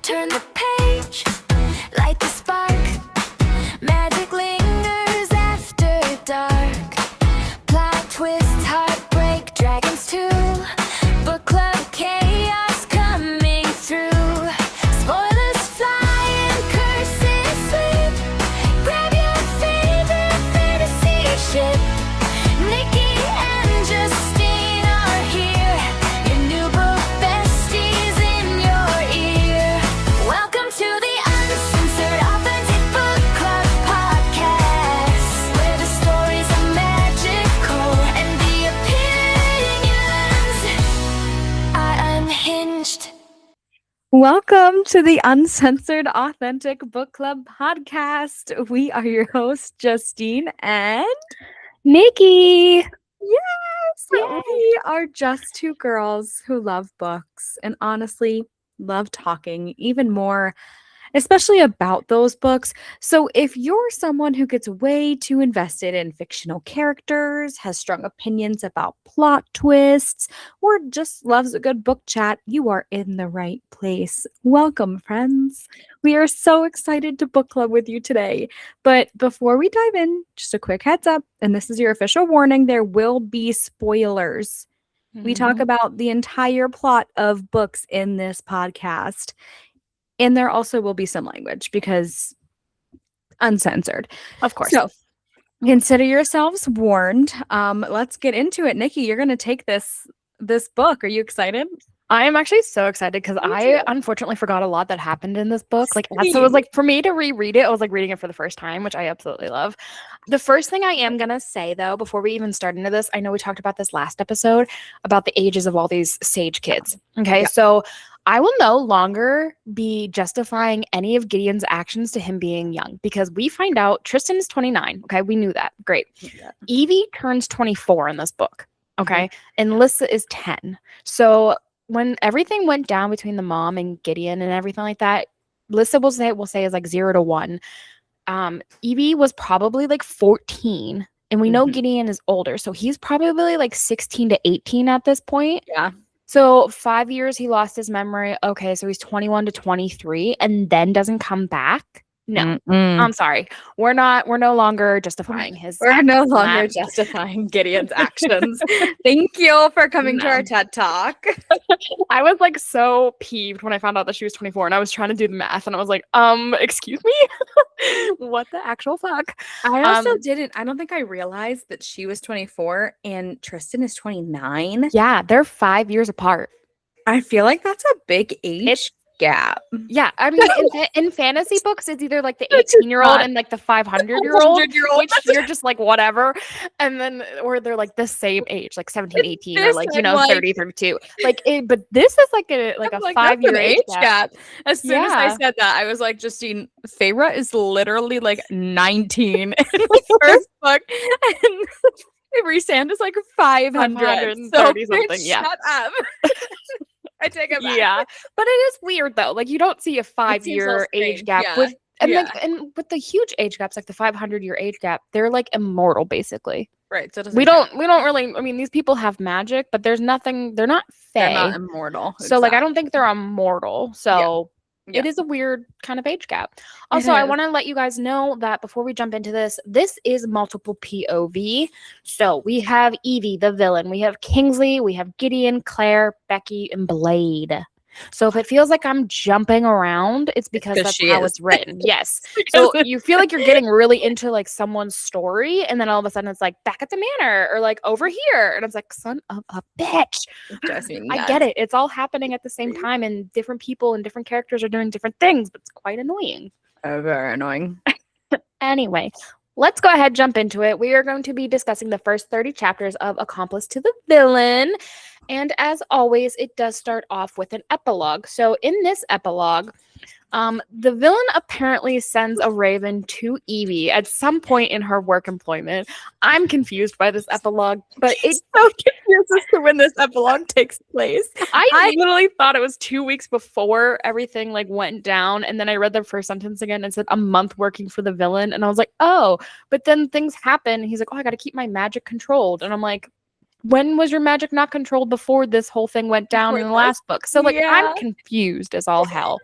Turn the page, light the spark. Magic lingers after dark. Plot twist, heartbreak, dragons too. Book club chaos coming through. Spoilers fly and curses sweep. Grab your favorite fantasy ship. Nikki and Justine are here. Your new book besties in your ear. Welcome to the Uncensored Authentic Book Club podcast, where the stories are magical and the opinions are unhinged. Welcome to the Uncensored Authentic Book Club podcast. We are your hosts, Justine and Nikki. yes, Yay. we are just two girls who love books and honestly love talking even more, especially about those books. So if you're someone who gets way too invested in fictional characters, has strong opinions about plot twists, or just loves a good book chat, you are in the right place. Welcome, friends. We are so excited to book club with you today. But before we dive in, just a quick heads up, and this is your official warning, there will be spoilers. We talk about the entire plot of books in this podcast. And there also will be some language because uncensored. Of course. So consider yourselves warned. Let's get into it. Nikki, you're going to take this book. Are you excited? I am actually so excited because Me I too. unfortunately forgot a lot that happened in this book. Like, so it Same. was like for me to reread it, I was like reading it for the first time, which I absolutely love. The first thing I am going to say, though, before we even start into this, I know we talked about this last episode about the ages of all these sage kids. Okay. Yeah. So I will no longer be justifying any of Gideon's actions to him being young because we find out Tristan is 29. Okay. We knew that. Great. Evie turns 24 in this book. Okay. And Lissa is 10. So when everything went down between the mom and Gideon and everything like that, Lissa will say is like 0 to 1. Evie was probably like 14. And we know Mhm. Gideon is older. So he's probably like 16 to 18 at this point. Yeah. So 5 years he lost his memory. Okay, so he's 21 to 23 and then doesn't come back. No. I'm sorry. We're no longer justifying his We're no actions in longer that. justifying Gideon's actions. Thank you for coming to No. our TED Talk. I was like so peeved when I found out that she was 24 and I was trying to do the math and I was like, excuse me? What the actual fuck? I also I don't think I realized that she was 24 and Tristan is 29. Yeah, they're 5 years apart. I feel like that's a big age It's- gap. Yeah, I mean, in fantasy books, it's either like the Which is 18-year-old not- and like the 500-year-old, 100-year-old. which you're just like, whatever. And then, or they're like the same age, like 17, 18, or this like, I'm like- 30, 32. Like, but this is like a I'm like, 5-year that's an age gap. As soon as I Yeah. said that, I was like, Justine, Feyre is literally like 19 in the first book, and Rhysand is like 500. 530 something, bitch, yeah. Shut up. I take it back. Yeah, but it is weird though. Like, you don't see a It seems a 5-year little age strange, gap yeah. with, and Yeah. like, and with the huge age gaps, like the 500-year age gap, they're like immortal basically. Right. So it doesn't We count. don't really. I mean, these people have magic, but there's nothing. They're not They're fae. not immortal. So like, I don't think they're immortal. So Yeah. it is a weird kind of age gap. Also, I is. want to let you guys know that before we jump into this, this is multiple POV. So we have Evie, the villain. We have Kingsley. We have Gideon, Claire, Becky, and Blade. So if it feels like I'm jumping around, it's because 'cause that's she how is. it's written. Yes. So you feel like you're getting really into like someone's story, and then all of a sudden it's like back at the manor or like over here, and it's like, son of a bitch. I get it. It's all happening at the same time, and different people and different characters are doing different things, but it's quite annoying. Very annoying. Anyway, let's go ahead, jump into it. We are going to be discussing the first 30 chapters of Accomplice to the Villain. And as always, it does start off with an epilogue. So in this epilogue, the villain apparently sends a raven to Evie at some point in her work employment. I'm confused by this epilogue, but it's so confused as to when this epilogue takes place. I literally thought it was 2 weeks before everything like went down, and then I read the first sentence again and it said a month working for the villain, and I was like, oh, but then things happen. He's like, oh, I got to keep my magic controlled, and I'm like, when was your magic not controlled before this whole thing went down in the last book? So like, Yeah. I'm confused as all hell.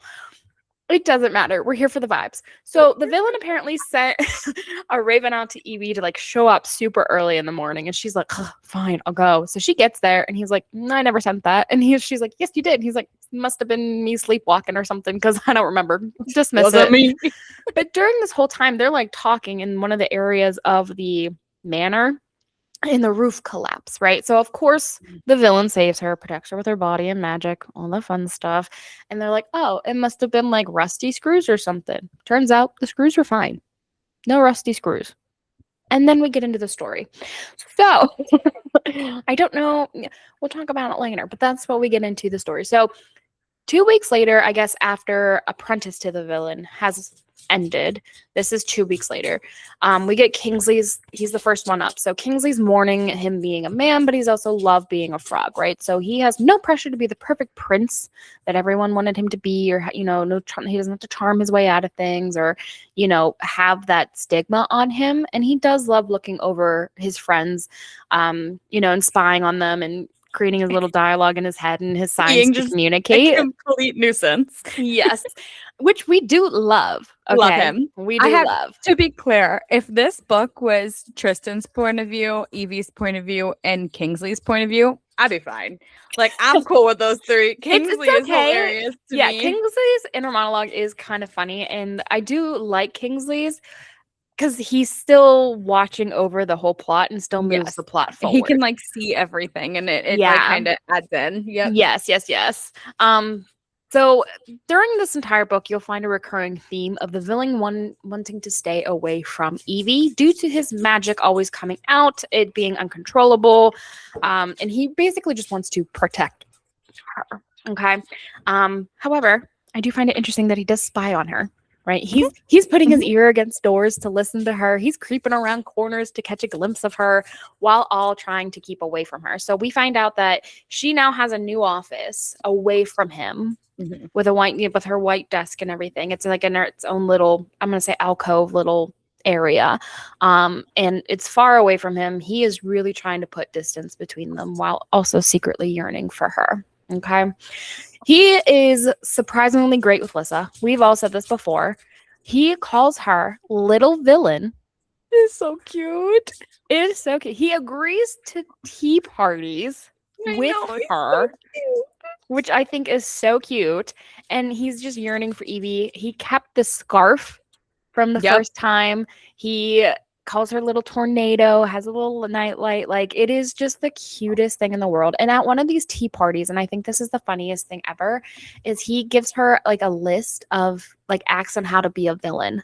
It doesn't matter. We're here for the vibes. So the villain apparently sent a raven out to Evie to like show up super early in the morning. And she's like, "Ugh, fine, I'll go." So she gets there and he's like, I never sent that. And she's like, yes, you did. And he's like, must have been me sleepwalking or something because I don't remember. Dismiss Wasn't it. me. But during this whole time, they're like talking in one of the areas of the manor. And the roof collapse, right? So of course the villain saves her, protects her with her body and magic, all the fun stuff. And they're like, oh, it must have been like rusty screws or something. Turns out the screws were fine. No rusty screws. And then we get into the story. So I don't know. We'll talk about it later, but that's what we get into the story. So 2 weeks later, I guess after Apprentice to the Villain has ended, this is 2 weeks later, we get Kingsley's, he's the first one up. So Kingsley's mourning him being a man, but he's also loved being a frog, right? So he has no pressure to be the perfect prince that everyone wanted him to be, or, you know, he doesn't have to charm his way out of things or, you know, have that stigma on him. And he does love looking over his friends, you know, and spying on them and creating his little dialogue in his head and his signs Being to just communicate. A complete nuisance. Yes, which we do love. Okay? Love him. We I do have- love. To be clear, if this book was Tristan's point of view, Evie's point of view, and Kingsley's point of view, I'd be fine. Like, I'm cool with those three. Kingsley is hilarious to Yeah, me. Kingsley's inner monologue is kind of funny, and I do like Kingsley's because he's still watching over the whole plot and still moves Yes. the plot forward. He can like see everything, and it Yeah. like kind of adds in. Yep. Yes. So during this entire book, you'll find a recurring theme of the villain wanting to stay away from Evie due to his magic always coming out, it being uncontrollable, and he basically just wants to protect her. Okay. However, I do find it interesting that he does spy on her. Right. He's putting his ear against doors to listen to her. He's creeping around corners to catch a glimpse of her while all trying to keep away from her. So we find out that she now has a new office away from him with with her white desk and everything. It's like in its own little, I'm going to say alcove little area. And it's far away from him. He is really trying to put distance between them while also secretly yearning for her. Okay. He is surprisingly great with Lissa. We've all said this before. He calls her little villain. It's so cute. It is so cute. He agrees to tea parties with her, which I think is so cute. And he's just yearning for Evie. He kept the scarf from the first time. He calls her little tornado, has a little nightlight. Like, it is just the cutest thing in the world. And at one of these tea parties, and I think this is the funniest thing ever, is he gives her like a list of like acts on how to be a villain.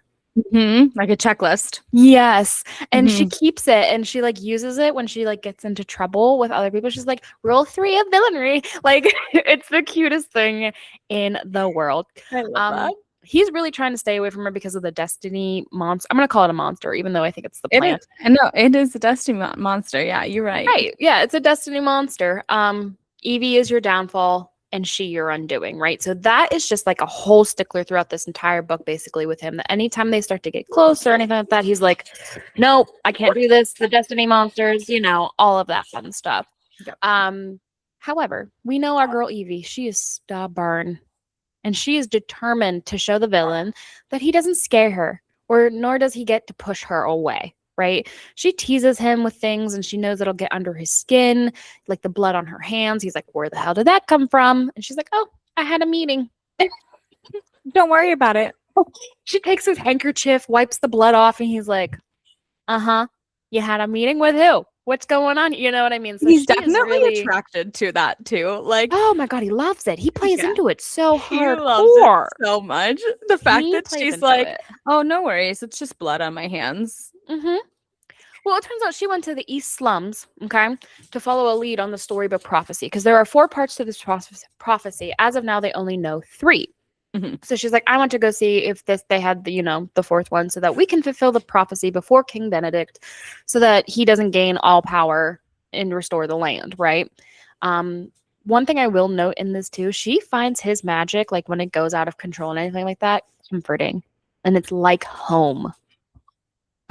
Like a checklist. Yes. And she keeps it and she like uses it when she like gets into trouble with other people. She's like, rule 3 of villainy. Like, it's the cutest thing in the world. I love that. He's really trying to stay away from her because of the destiny monster. I'm going to call it a monster, even though I think it's the plant. No, it is a destiny monster. Yeah, you're right. Right. Yeah, it's a destiny monster. Evie is your downfall and she your undoing, right? So that is just like a whole stickler throughout this entire book, basically, with him. That anytime they start to get close or anything like that, he's like, nope, I can't do this. The destiny monsters, you know, all of that fun stuff. Yep. However, we know our girl Evie, she is stubborn. And she is determined to show the villain that he doesn't scare her, or nor does he get to push her away, right? She teases him with things and she knows it'll get under his skin, like the blood on her hands. He's like, where the hell did that come from? And she's like, oh, I had a meeting. Don't worry about it. She takes his handkerchief, wipes the blood off, and he's like, uh-huh, you had a meeting with who? What's going on? You know what I mean? So He's she is definitely really attracted to that too. Like, oh my God, he loves it. He plays Yeah. into it so he hardcore. loves it so much. The fact He that plays she's into like, it. oh, no worries. It's just blood on my hands. Well, it turns out she went to the East Slums, okay, to follow a lead on the storybook prophecy, because there are 4 parts to this prophecy. As of now, they only know 3. So she's like, I want to go see if they had the, you know, the 4th one, so that we can fulfill the prophecy before King Benedict, so that he doesn't gain all power and restore the land, right? One thing I will note in this too, she finds his magic, like when it goes out of control and anything like that, comforting, and it's like home.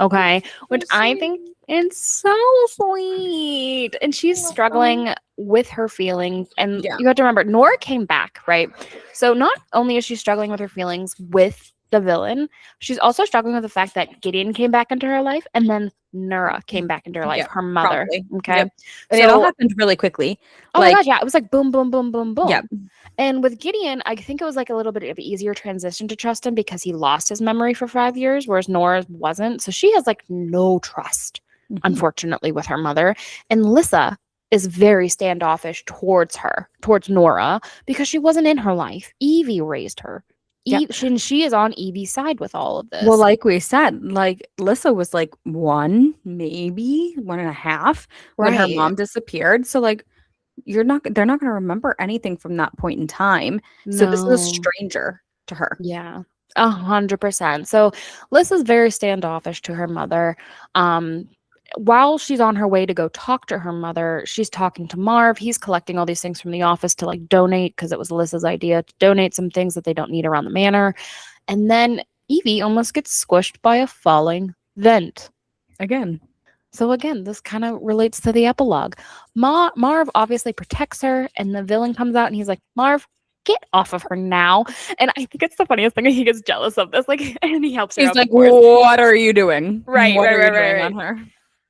Okay, which I think It's so sweet. And she's struggling with her feelings. And Yeah. you have to remember, Nora came back, right? So not only is she struggling with her feelings with the villain, she's also struggling with the fact that Gideon came back into her life and then Nora came back into her life, Yep, her mother. promptly. Okay. Yep. And it all So, happened really quickly. oh my Like, God, yeah. It was like boom, boom, boom, boom, boom. Yep. And with Gideon, I think it was like a little bit of an easier transition to trust him because he lost his memory for 5 years, whereas Nora wasn't. So she has like no trust, Mhm. unfortunately, with her mother. And Lissa is very standoffish towards Nora, because she wasn't in her life. Evie raised her. Yep. She is on Evie's side with all of this. Well, like we said, like Lissa was like 1, maybe 1.5 when her Right. mom disappeared. So like they're not going to remember anything from that point in time. So this is a No. stranger to her. Yeah, 100%. So Lissa's very standoffish to her mother. While she's on her way to go talk to her mother, she's talking to Marv. He's collecting all these things from the office to like donate, because it was Lissa's idea to donate some things that they don't need around the manor. And then Evie almost gets squished by a falling vent. Again. So again, this kind of relates to the epilogue. Marv obviously protects her, and the villain comes out and he's like, Marv, get off of her now. And I think it's the funniest thing. He gets jealous of this, like, and he helps her He's out, like, of course. what are you doing? Right, What right, are right, you doing right, on her?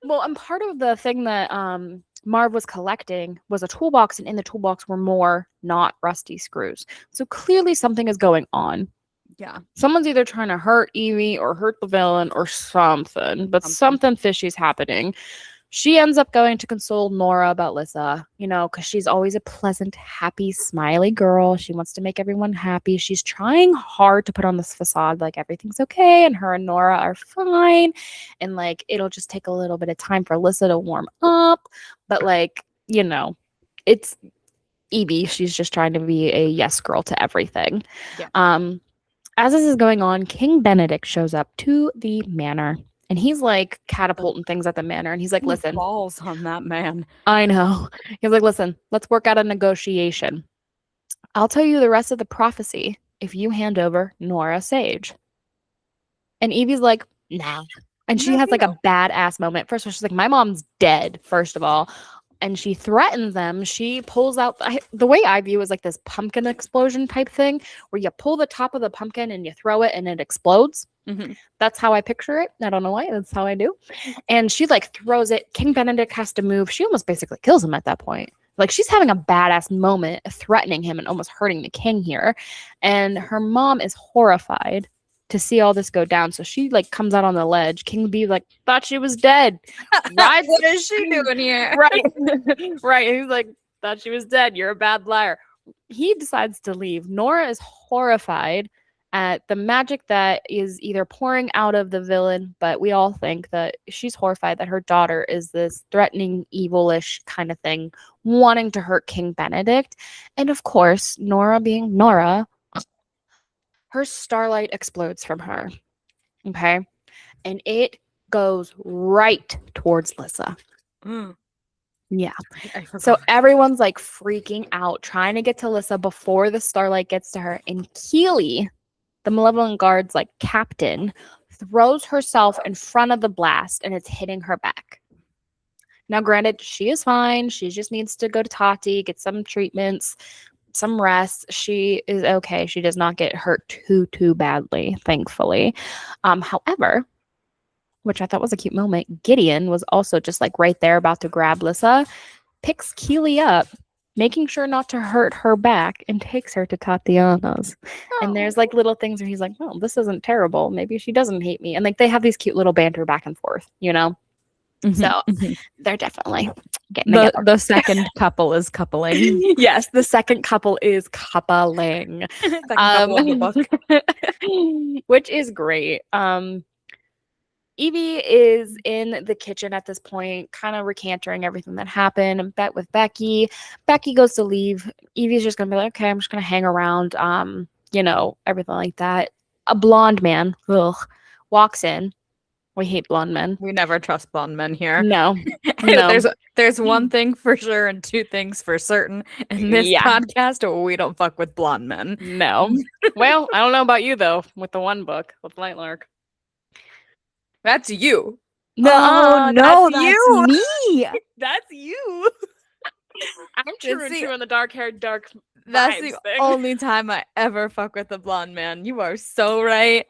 Well, and part of the thing that Marv was collecting was a toolbox, and in the toolbox were more not rusty screws. So clearly something is going on. Yeah. Someone's either trying to hurt Evie or hurt the villain or something, but something fishy's happening. She ends up going to console Nora about Lissa, because she's always a pleasant, happy, smiley girl. She wants to make everyone happy. She's trying hard to put on this facade like everything's okay and her and Nora are fine. And like, it'll just take a little bit of time for Lissa to warm up. But like, it's Evie. She's just trying to be a yes girl to everything. Yeah. As this is going on, King Benedict shows up to the manor. And he's like catapulting things at the manor. And he's like, listen, balls on that man. I know. He's like, listen, let's work out a negotiation. I'll tell you the rest of the prophecy if you hand over Nora Sage. And Evie's like, nah. And she has like a badass moment. First of all, she's like, my mom's dead, first of all. And she threatens them. She pulls out the way I view is like this pumpkin explosion type thing, where you pull the top of the pumpkin and you throw it and it explodes. Mm-hmm. That's how I picture it. I don't know why. That's how I do. And she like throws it. King Benedict has to move. She almost basically kills him at that point. Like, she's having a badass moment, threatening him and almost hurting the king here. And her mom is horrified to see all this go down. So she like comes out on the ledge. King would be like, thought she was dead. Right? What is she doing here? Right. Right. He's like, thought she was dead. You're a bad liar. He decides to leave. Nora is horrified at the magic that is either pouring out of the villain, but we all think that she's horrified that her daughter is this threatening, evilish kind of thing, wanting to hurt King Benedict. And of course, Nora being Nora, her starlight explodes from her. Okay. And it goes right towards Lissa. Yeah. So everyone's like freaking out, trying to get to Lissa before the starlight gets to her. And Keely, the Malevolent Guard's like captain, throws herself in front of the blast and it's hitting her back. Now, granted, she is fine. She just needs to go to Tati, get some treatments, some rest. She is okay. She does not get hurt too badly, thankfully. However, which I thought was a cute moment, Gideon was also just like right there about to grab Lissa, picks Keely up, making sure not to hurt her back, and takes her to Tatiana's. And there's like little things where he's like, oh, this isn't terrible. Maybe she doesn't hate me. And like they have these cute little banter back and forth, Mm-hmm. So they're definitely getting the together. the second couple is coupling. Yes, the second couple is coupling. Which is great. Evie is in the kitchen at this point, kind of recanting everything that happened. And bet with Becky. Becky goes to leave. Evie's just gonna be like, okay, I'm just gonna hang around. Everything like that. A blonde man, walks in. We hate blonde men. We never trust blonde men here. No. No. There's one thing for sure and two things for certain. In this podcast, we don't fuck with blonde men. No. Well, I don't know about you though, with the one book with Lightlark. That's you. Oh no, that's you. me. That's you. I'm true and the- true on the dark hair, dark That's vibes the thing. only time I ever fuck with a blonde man. You are so right.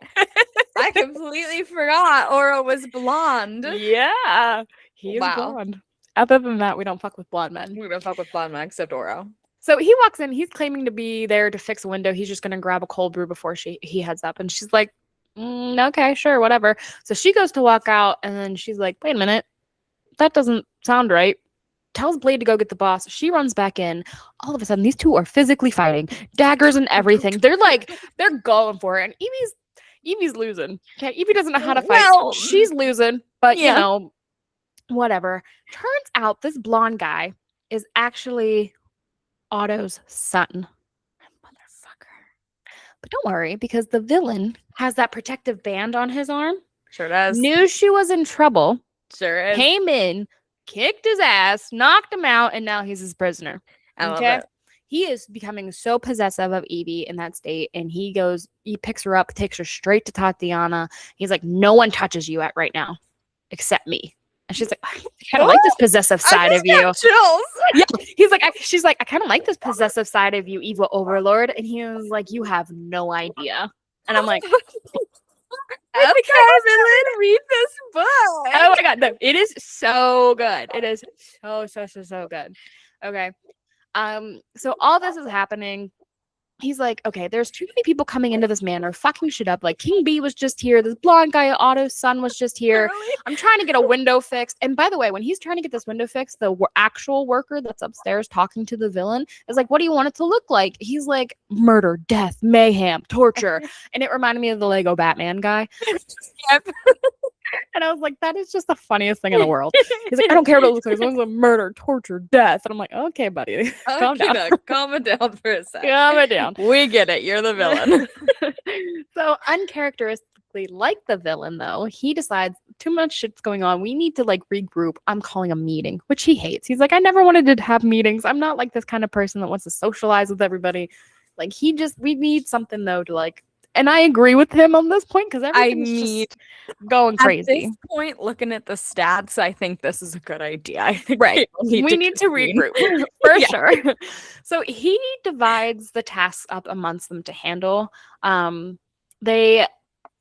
I completely forgot Oro was blonde. Yeah, he is Wow. blonde. Other than that, we don't fuck with blonde men. We don't fuck with blonde men except Oro. So he walks in. He's claiming to be there to fix a window. He's just gonna grab a cold brew before he heads up, and she's like, "Okay, sure, whatever." So she goes to walk out, and then she's like, "Wait a minute, that doesn't sound right." Tells Blade to go get the boss. She runs back in. All of a sudden, these two are physically fighting, daggers and everything. They're going for it, and Evie's losing. Okay, Evie doesn't know how to fight. Well, She's losing, but yeah. you know, whatever. Turns out this blonde guy is actually Otto's son. Motherfucker. But don't worry, because the villain has that protective band on his arm. Sure does. Knew she was in trouble. Sure is. Came in, kicked his ass, knocked him out, and now he's his prisoner. I love it. He is becoming so possessive of Evie in that state, and he picks her up, takes her straight to Tatiana. He's like, "No one touches you right now, except me." And she's like, "I kind of like this possessive side of you." Chills. Yeah, she's like, "I kind of like this possessive side of you, evil overlord." And he was like, "You have no idea." And I'm like, I think I really read this book. oh my god, no, it is so good. It is so good. Okay. So all this is happening. He's like, okay, there's too many people coming into this manor, fucking shit up. Like King B was just here. This blonde guy, Otto's son, was just here. Really? I'm trying to get a window fixed. And by the way, when he's trying to get this window fixed, the actual worker that's upstairs talking to the villain is like, "What do you want it to look like?" He's like, "Murder, death, mayhem, torture." And it reminded me of the Lego Batman guy. Yep. And I was like, that is just the funniest thing in the world. He's like, "I don't care what it looks like. As long as it's murder, torture, death." And I'm like, okay, buddy. Calm down. Calm it down for a second. Calm it down. We get it. You're the villain. So uncharacteristically, like the villain, though, he decides too much shit's going on. We need to like regroup. I'm calling a meeting, which he hates. He's like, "I never wanted to have meetings. I'm not like this kind of person that wants to socialize with everybody." Like we need something though to like. And I agree with him on this point because everything's just going crazy. At this point, looking at the stats, I think this is a good idea. I think Right. we need to convene. regroup for Yeah. sure. So he divides the tasks up amongst them to handle. They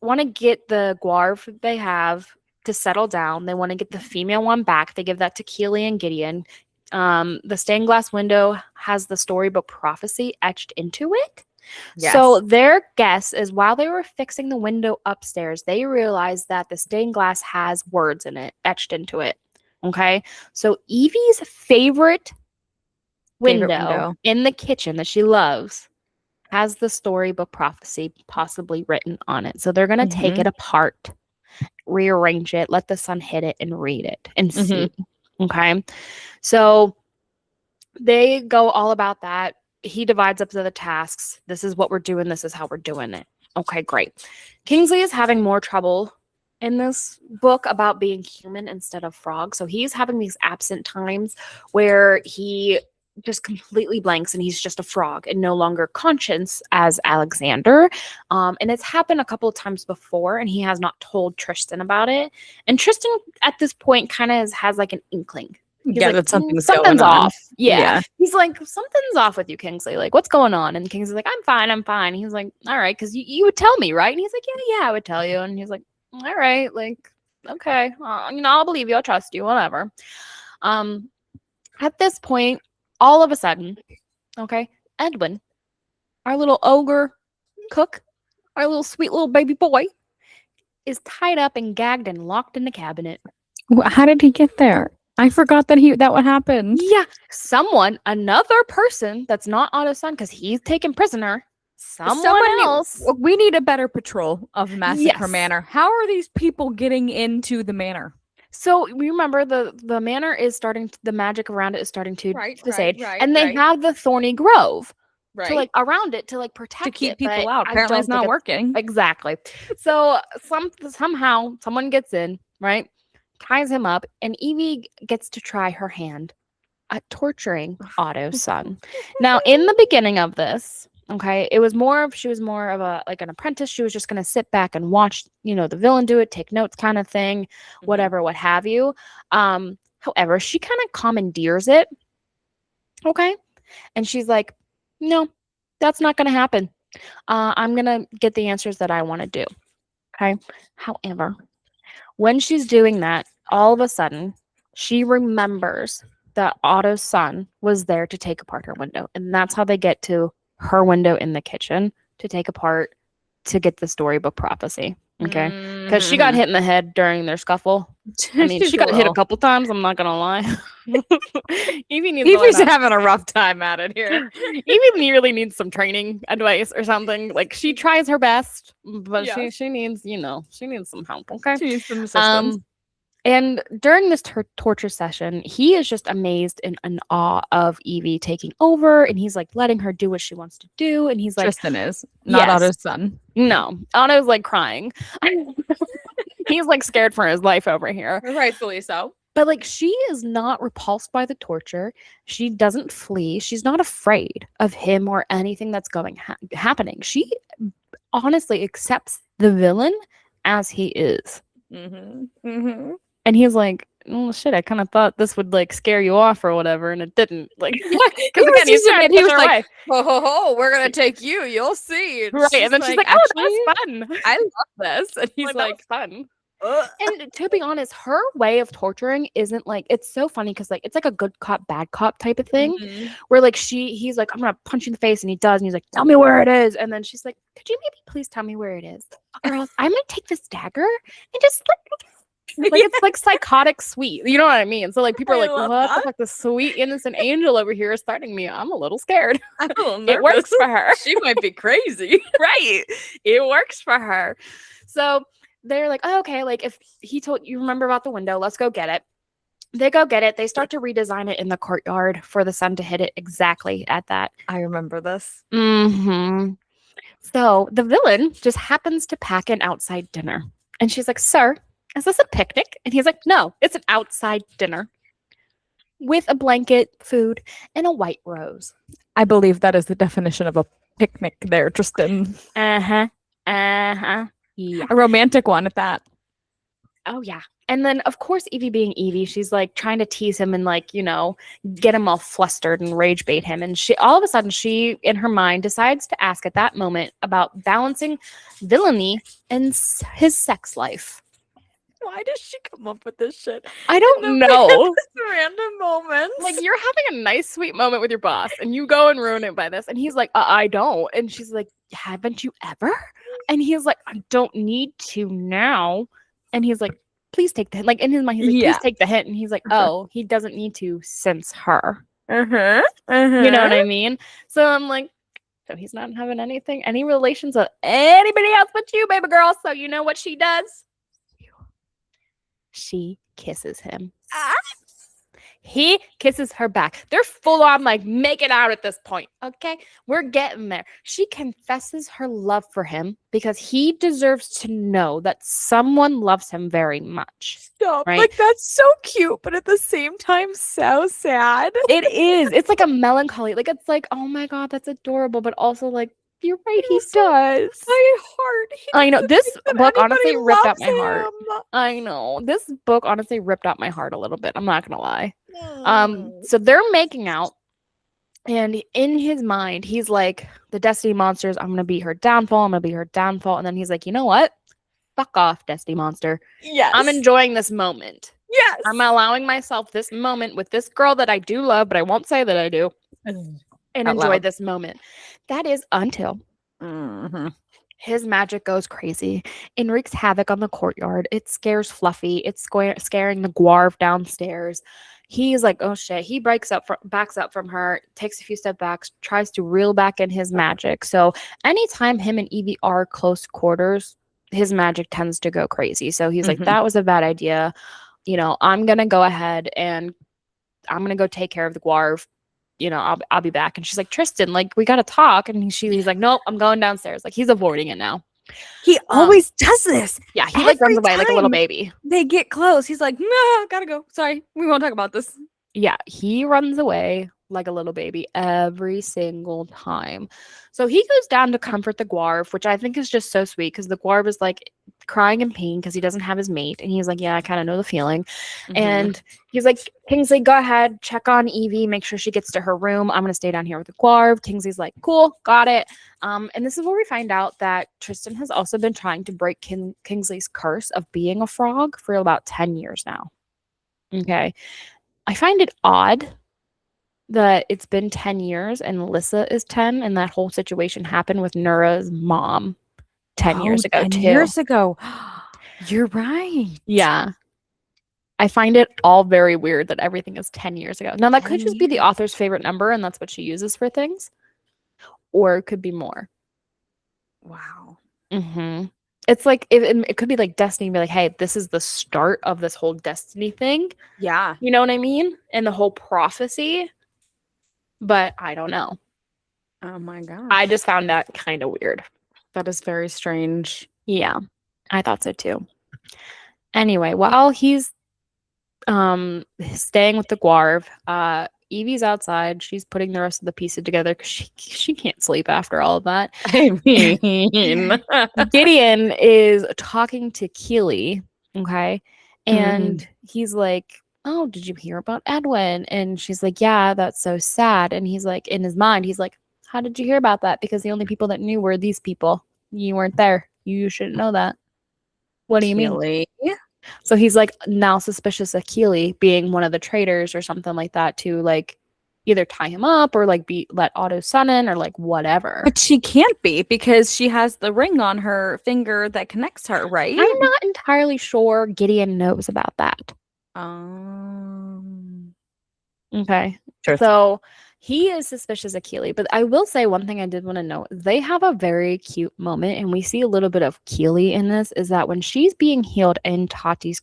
want to get the Guarv they have to settle down. They want to get the female one back. They give that to Keely and Gideon. The stained glass window has the storybook prophecy etched into it. Yes. So their guess is while they were fixing the window upstairs, they realized that the stained glass has words in it, etched into it. Okay. So Evie's favorite window in the kitchen that she loves has the storybook prophecy possibly written on it. So they're going to take it apart, rearrange it, let the sun hit it, and read it and see. Okay. So they go all about that. He divides up the tasks. This is what we're doing. This is how we're doing it. Okay, great. Kingsley is having more trouble in this book about being human instead of frog. So he's having these absent times where he just completely blanks and he's just a frog and no longer conscious as Alexander. And it's happened a couple of times before and he has not told Tristan about it. And Tristan at this point kind of has like an inkling. He's yeah, like, that something's something's going on. off. Yeah. He's like, something's off with you, Kingsley. Like, what's going on? And Kingsley's like, I'm fine. He's like, all right, because you would tell me, right? And he's like, yeah, I would tell you. And he's like, all right, like, okay, I'll believe you. I'll trust you, whatever. At this point, all of a sudden, okay, Edwin, our little ogre cook, our little sweet little baby boy, is tied up and gagged and locked in the cabinet. How did he get there? I forgot that would happen. Yeah, another person that's not Otto's son, because he's taken prisoner. Someone else. We need a better patrol of Massacre Yes. Manor. How are these people getting into the manor? So we remember the manor is starting. The magic around it is starting to fade, and they have the thorny grove to like around it to like protect to keep it, people but out. I Apparently, don't it's not think working. Exactly. So somehow someone gets in, right? Ties him up, and Evie gets to try her hand at torturing Otto's son. Now, in the beginning of this, Okay. She was more of a like an apprentice. She was just going to sit back and watch, the villain do it, take notes kind of thing, whatever, what have you. However, she kind of commandeers it. Okay. And she's like, no, that's not going to happen. I'm going to get the answers that I want to do. Okay. However, when she's doing that, all of a sudden, she remembers that Otto's son was there to take apart her window. And that's how they get to her window in the kitchen to take apart to get the storybook prophecy. Okay. Because she got hit in the head during their scuffle. I mean, she got hit a couple times. I'm not going to lie. Evie's having a rough time at it here. Evie really needs some training advice or something. Like, she tries her best, but she needs, she needs some help. Okay. She needs some assistance. And during this torture session, he is just amazed and in awe of Evie taking over, and he's like letting her do what she wants to do. And he's like, Tristan is not Otto's son. No, Otto's like crying. He's like scared for his life over here. Rightfully so. But like, she is not repulsed by the torture. She doesn't flee. She's not afraid of him or anything that's happening. She honestly accepts the villain as he is. And he's like, oh shit, I kind of thought this would like scare you off or whatever, and it didn't. Like, because again, he was like, oh, we're gonna take you. You'll see. Right, and then she's like, oh, that's fun. I love this. And he's like fun. And to be honest, her way of torturing isn't like, it's so funny because like it's like a good cop, bad cop type of thing, where like he's like, I'm gonna punch you in the face, and he does, and he's like, tell me where it is, and then she's like, could you maybe please tell me where it is, or else I'm gonna take this dagger and just like it's like psychotic sweet, you know what I mean? So like people are like, what the fuck, the sweet innocent angel over here is threatening me. I'm a little scared. It works for her. She might be crazy. Right, it works for her. So they're like, oh, okay, like if he told you, remember about the window, let's go get it. They go get it. They start to redesign it in the courtyard for the sun to hit it exactly at that. I remember this. So the villain just happens to pack an outside dinner, and she's like, sir, is this a picnic? And he's like, no, it's an outside dinner with a blanket, food, and a white rose. I believe that is the definition of a picnic there, Tristan. Yeah. A romantic one at that. Oh, yeah. And then, of course, Evie being Evie, she's like trying to tease him and like, get him all flustered and rage bait him. And all of a sudden, she, in her mind, decides to ask at that moment about balancing villainy and his sex life. Why does she come up with this shit? I don't know. Random moments. Like, you're having a nice, sweet moment with your boss, and you go and ruin it by this. And he's like, I don't. And she's like, haven't you ever? And he's like, I don't need to now. And he's like, please take the hint. Like, in his mind, he's like, please take the hint. And he's like, oh, he doesn't need to since her. You know what I mean? So I'm like, so he's not having any relations with anybody else but you, baby girl. So you know what she does? She kisses him. He kisses her back. They're full on like making out at this point. Okay, we're getting there. She confesses her love for him because he deserves to know that someone loves him very much. Stop. Right? Like, that's so cute, but at the same time, so sad. It is. It's like a melancholy. Like, it's like, oh my God, that's adorable. But also like, you're right, he does. My heart. I know. This book honestly ripped out my heart. I know. This book honestly ripped out my heart a little bit. I'm not gonna lie. So they're making out, and in his mind, he's like, the Destiny Monsters, I'm gonna be her downfall. I'm gonna be her downfall. And then he's like, you know what? Fuck off, Destiny Monster. Yes. I'm enjoying this moment. Yes. I'm allowing myself this moment with this girl that I do love, but I won't say that I do. And enjoy this moment. That is until his magic goes crazy and wreaks havoc on the courtyard. It scares Fluffy. It's scaring the Guarv downstairs. He's like, oh shit. He backs up from her, takes a few steps back, tries to reel back in his magic. So anytime him and Evie are close quarters, his magic tends to go crazy. So he's like, that was a bad idea. I'm going to go ahead and I'm going to go take care of the Guarv. I'll be back. And she's like, Tristan, like, we got to talk. And he's like, nope, I'm going downstairs. Like, he's avoiding it now. He always does this. Yeah, he like runs away like a little baby. They get close. He's like, no, gotta go. Sorry, we won't talk about this. Yeah, he runs away like a little baby every single time. So he goes down to comfort the Guarv, which I think is just so sweet because the Guarv is like crying in pain because he doesn't have his mate. And he's like, yeah, I kind of know the feeling. And he's like, Kingsley, go ahead, check on Evie, make sure she gets to her room. I'm going to stay down here with the Guarv. Kingsley's like, cool, got it. And this is where we find out that Tristan has also been trying to break Kingsley's curse of being a frog for about 10 years now. Okay. I find it odd that it's been 10 years and Lissa is 10 and that whole situation happened with Nura's mom 10 years ago 10 too. years ago. You're right. Yeah. I find it all very weird that everything is 10 years ago. Now that could 10 just be the years. author's favorite number and that's what she uses for things. Or it could be more. Wow. It's like it could be like Destiny be like, hey, this is the start of this whole Destiny thing. Yeah. You know what I mean? And the whole prophecy. But I don't know. Oh my gosh. I just found that kind of weird. That is very strange. Yeah, I thought so too. Anyway, while he's staying with the Guarv, Evie's outside. She's putting the rest of the pieces together because she can't sleep after all of that. I mean, Gideon is talking to Keely, okay? And he's like, oh, did you hear about Edwin? And she's like, yeah, that's so sad. And he's like, in his mind, he's like, how did you hear about that? Because the only people that knew were these people. You weren't there. You shouldn't know that. What do you mean? Keely. So he's like now suspicious of Keely being one of the traitors or something like that to like either tie him up or like let Otto's son in or like whatever. But she can't be because she has the ring on her finger that connects her, right? I'm not entirely sure Gideon knows about that. Okay. Sure. So he is suspicious of Keely, but I will say one thing I did want to note. They have a very cute moment, and we see a little bit of Keely in this, is that when she's being healed in Tati's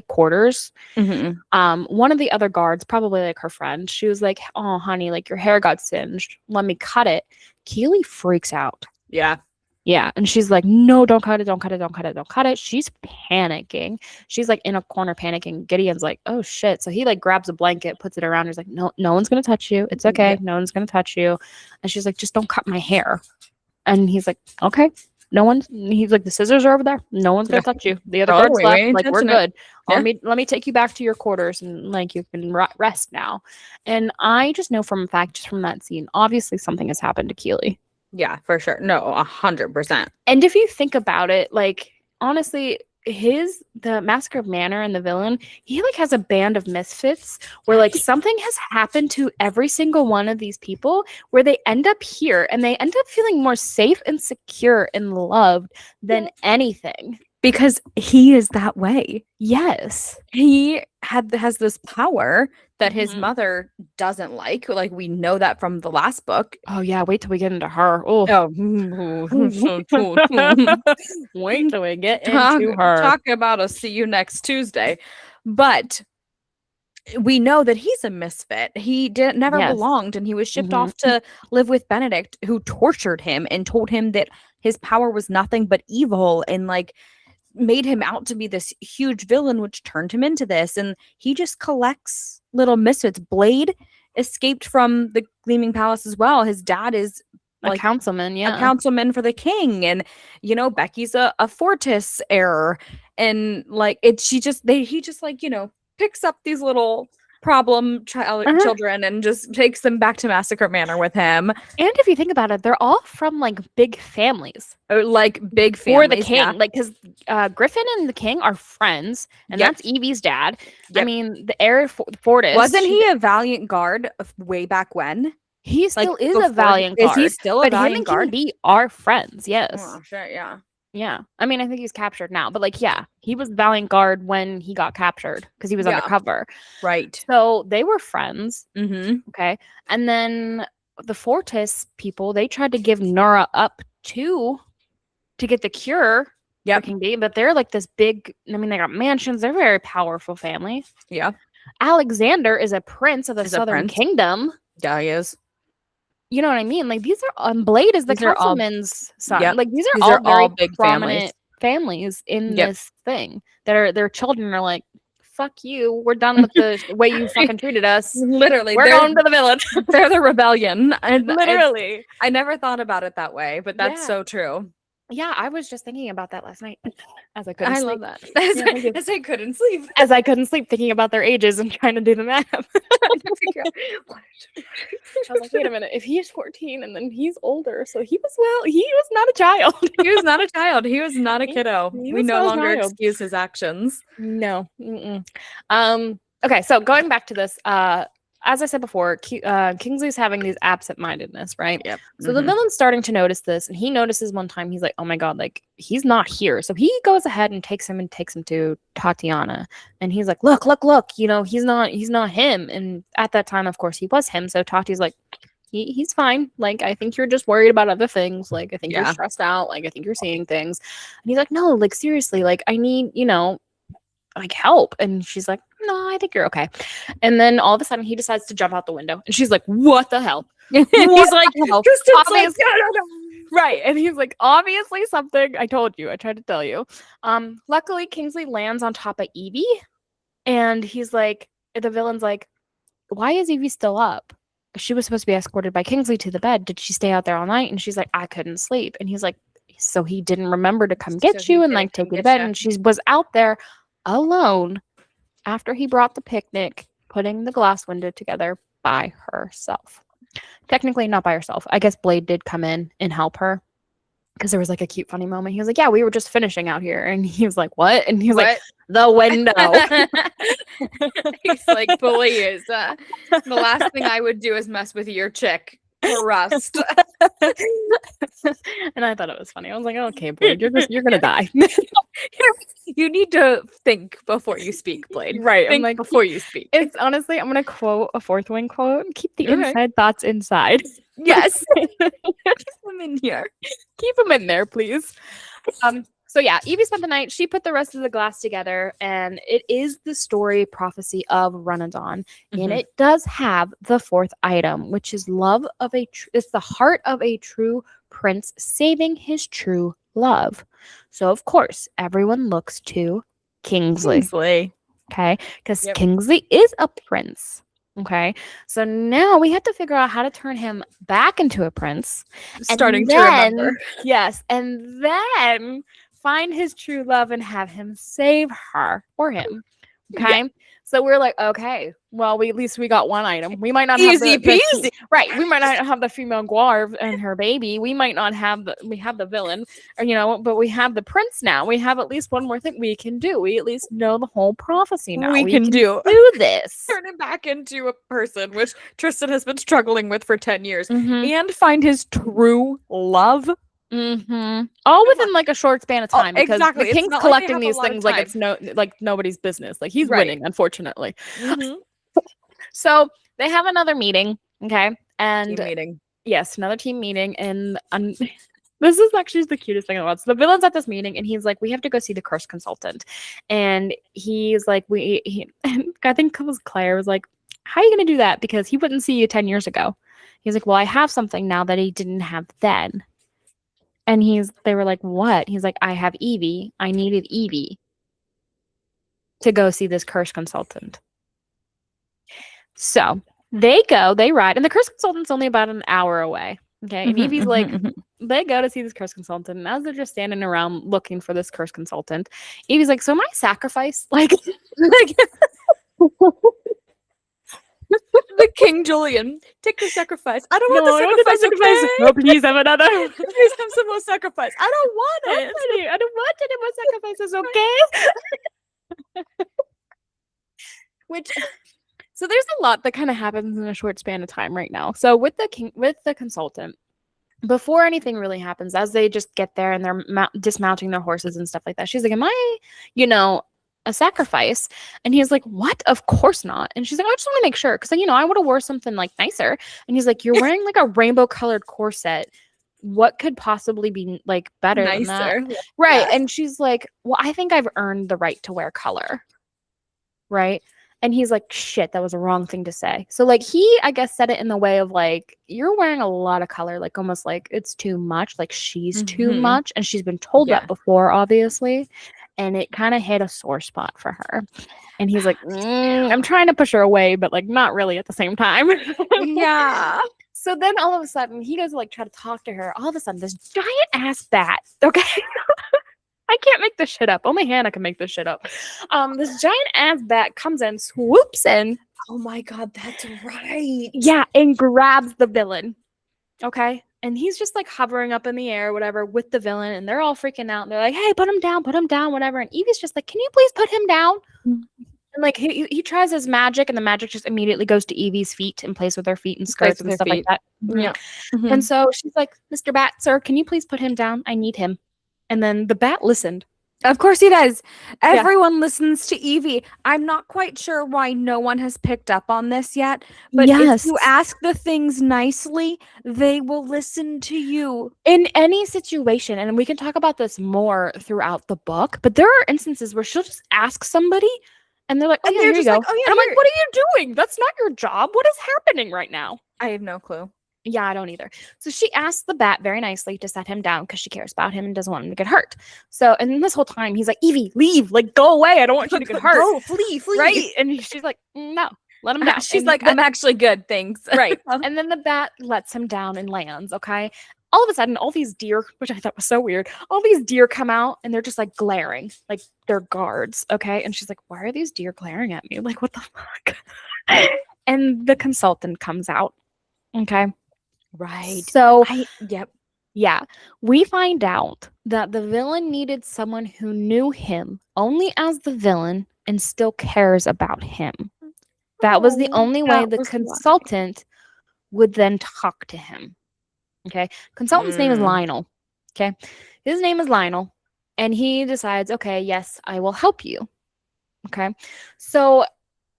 quarters, one of the other guards, probably like her friend, she was like, oh, honey, like your hair got singed. Let me cut it. Keely freaks out. Yeah. Yeah. And she's like, no, don't cut it. Don't cut it. Don't cut it. Don't cut it. She's panicking. She's like in a corner panicking. Gideon's like, oh shit. So he like grabs a blanket, puts it around. He's like, no one's going to touch you. It's okay. Yeah. No one's going to touch you. And she's like, just don't cut my hair. And he's like, okay. He's like, the scissors are over there. No one's going to touch you. The other guards left. Like, we're good. Yeah. Let me take you back to your quarters and like you can rest now. And I just know from a fact, just from that scene, obviously something has happened to Keely. Yeah, for sure. No, 100%. And if you think about it, like honestly, the Massacre of Manor and the villain, he like has a band of misfits where like something has happened to every single one of these people where they end up here and they end up feeling more safe and secure and loved than anything. Because he is that way. Yes. He has this power that his mother doesn't like. Like, we know that from the last book. Oh, yeah. Wait till we get into her. Oh. Wait till we get into her. Talk about a see you next Tuesday. But we know that he's a misfit. He never belonged, and he was shipped off to live with Benedict, who tortured him and told him that his power was nothing but evil and like made him out to be this huge villain, which turned him into this. And he just collects little misfits. Blade escaped from the Gleaming Palace as well. His dad is like, a councilman, a councilman for the king, and Becky's a Fortis heir, and like he just like picks up these little problem children and just takes them back to Massacre Manor with him. And if you think about it, they're all from like big families. Like big families. Or the king. Like, because Griffin and the king are friends, and that's Evie's dad. I mean, the heir Fortis. Wasn't he a valiant guard way back when? He still is a valiant guard. Is he still a valiant guard? But him and King B are friends, yes. Oh, shit, yeah. Yeah. I mean, I think he's captured now, but like, yeah, he was valiant guard when he got captured because he was undercover. Right. So they were friends. Okay. And then the Fortis people, they tried to give Nura up to get the cure. Yeah. King B, but they're like this big, I mean, they got mansions. They're a very powerful family. Yeah. Alexander is a prince of the Southern Kingdom. Yeah, he is. You know what I mean? Like, these are Blade is the councilman's son. Yep. Like, these are all big families in this thing that their children are like fuck you. We're done with the way you fucking treated us. Literally, We're going to the village. they're the rebellion. And Literally. I never thought about it that way, but that's Yeah. so true. Yeah, I was just thinking about that last night as I couldn't I sleep. love that. thank you. As I couldn't sleep. As I couldn't sleep thinking about their ages and trying to do the math. I was like, wait a minute, if he's 14 and then he's older, so he was not a child. He was not a child. He was not a kiddo. he We was no not a longer child. excuse his actions. No. Okay, so going back to this, as I said before, Kingsley's having these absent-mindedness, right? Yep. So the villain's starting to notice this, and he notices one time, he's like, oh my god, like, he's not here. So he goes ahead and takes him to Tatiana, and he's like, look, you know, he's not him. And at that time, of course, he was him. So Tati's like, he's fine. Like, I think you're just worried about other things. Like, I think you're stressed out. Like, I think you're seeing things. And he's like, no, like, seriously, like, I need, you know, like, help. And she's like, no, I think you're okay. And then all of a sudden he decides to jump out the window, and she's like, what the hell? He's like, right. And he's like, obviously something. I told you, I tried to tell you. Luckily Kingsley lands on top of Evie, and he's like, the villain's like, why is Evie still up? She was supposed to be escorted by Kingsley to the bed. Did she stay out there all night? And she's like, I couldn't sleep. And he's like, so he didn't remember to come get you and like take you to bed. And she was out there alone after he brought the picnic, putting the glass window together by herself. Technically not by herself. I guess Blade did come in and help her, because there was like a cute funny moment. He was like, yeah, we were just finishing out here. And he was like, what? And he was like, the window. He's like, please. The last thing I would do is mess with your chick. Rust. And I thought it was funny. I was like, okay, Blade, you're gonna die. You need to think before you speak, Blade. Right. Think I'm like, before you speak. it's honestly, I'm gonna quote a Fourth Wing quote. Keep the inside thoughts inside. Yes. Keep them in here. Keep them in there, please. So yeah, Evie spent the night. She put the rest of the glass together, and it is the story prophecy of Runadon, and it does have the fourth item, which is love of it's the heart of a true prince saving his true love. So of course, everyone looks to Kingsley. Okay, because Kingsley is a prince. Okay, so now we have to figure out how to turn him back into a prince. Starting to remember. Yes, and then find his true love and have him save her or him. Okay, so we're like, okay, well, at least we got one item. We might not have easy peasy. Right, we might not have the female Guarv and her baby. We might not have we have the villain, or, you know, but we have the prince now. We have at least one more thing we can do. We at least know the whole prophecy now. We can do this. Turn him back into a person, which Tristan has been struggling with for 10 years, and find his true love. All within like a short span of time, because exactly. the king's collecting these things like it's nobody's business. Like he's winning, unfortunately. So they have another meeting, okay, and Team meeting. Yes, another team meeting, and this is actually the cutest thing in the world. So the villain's at this meeting, and he's like, "We have to go see the curse consultant," and he's like, and I think it was Claire was like, "How are you going to do that? Because he wouldn't see you 10 years ago." He's like, "Well, I have something now that he didn't have then." And they were like, what? He's like, I have Evie. I needed Evie to go see this curse consultant. So they ride, and the curse consultant's only about an hour away. Okay. And Evie's like, they go to see this curse consultant. And as they're just standing around looking for this curse consultant, Evie's like, so my sacrifice, like The King Julian, take the sacrifice. I don't want the sacrifice. Okay? No, please have another. Please have some more sacrifice. I don't want it. I don't want any more sacrifices, okay? So there's a lot that kind of happens in a short span of time right now. So with the consultant, before anything really happens, as they just get there and they're dismounting their horses and stuff like that, she's like, am I, a sacrifice? And he's like, what? Of course not. And she's like, I just want to make sure, because I would have wore something like nicer. And he's like, you're wearing like a rainbow colored corset. What could possibly be like better than that? Right. Yeah. And she's like, well, I think I've earned the right to wear color. Right. And he's like, shit, that was a wrong thing to say. So like he, I guess, said it in the way of like, you're wearing a lot of color, like almost like it's too much, like she's too much. And she's been told that before, obviously. and it kind of hit a sore spot for her. And he's like, I'm trying to push her away, but like not really at the same time. Yeah. So then all of a sudden he goes to like try to talk to her. All of a sudden, this giant ass bat, okay? I can't make this shit up. Only Hannah can make this shit up. This giant ass bat comes in, swoops in. Oh my God, that's right. Yeah, and grabs the villain. Okay. And he's just like hovering up in the air, whatever, with the villain, and they're all freaking out. And they're like, hey, put him down, whatever. And Evie's just like, can you please put him down? And like he tries his magic, and the magic just immediately goes to Evie's feet and plays with her feet and skirts and stuff like that. Yeah. And so she's like, Mr. Bat, sir, can you please put him down? I need him. And then the bat listened. Of course he does. Everyone listens to Evie. I'm not quite sure why no one has picked up on this yet, but if you ask the things nicely, they will listen to you. In any situation, and we can talk about this more throughout the book, but there are instances where she'll just ask somebody and they're like, oh, And yeah, they're here you just go. like, oh, yeah, and I'm here- like, what are you doing? That's not your job. What is happening right now? I have no clue. Yeah, I don't either. So she asks the bat very nicely to set him down because she cares about him and doesn't want him to get hurt. So, and this whole time he's like, Evie, leave, like go away. I don't want you to get hurt. Go, flee. Right? And she's like, no, let him down. She's And like, I'm actually good, thanks. right. And then the bat lets him down and lands. Okay. All of a sudden, all these deer, which I thought was so weird, all these deer come out and they're just like glaring, like they're guards. Okay. And she's like, why are these deer glaring at me? Like, what the fuck? And the consultant comes out. Okay. Right. So, Yep. yeah, we find out that the villain needed someone who knew him only as the villain and still cares about him. That was the only way the consultant would then talk to him. Okay. Consultant's name is Lionel. Okay. His name is Lionel. And he decides, okay, yes, I will help you. Okay. So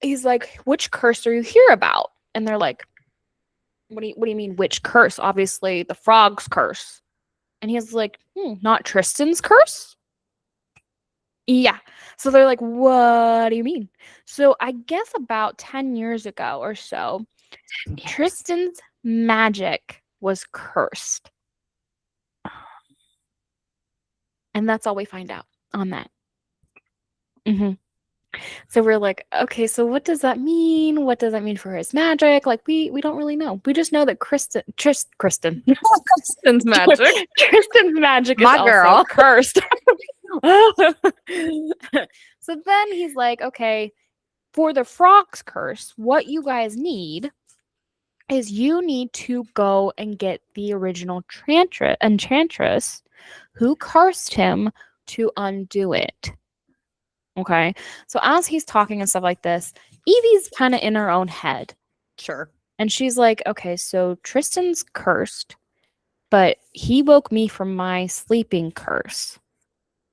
he's like, which curse are you here about? And they're like, what do you mean, which curse? Obviously, the frog's curse. And he's like, not Tristan's curse? Yeah. So they're like, what do you mean? So I guess about 10 years ago or so, Tristan's magic was cursed. And that's all we find out on that. So we're like, okay, so what does that mean? What does that mean for his magic? Like, we don't really know. We just know that Tristan's magic. Tristan's magic is My girl. also cursed. So then he's like, okay, for the frog's curse, what you guys need is you need to go and get the original enchantress who cursed him to undo it. Okay. So as he's talking and stuff like this, Evie's kind of in her own head. Sure. And she's like, okay, so Tristan's cursed, but he woke me from my sleeping curse.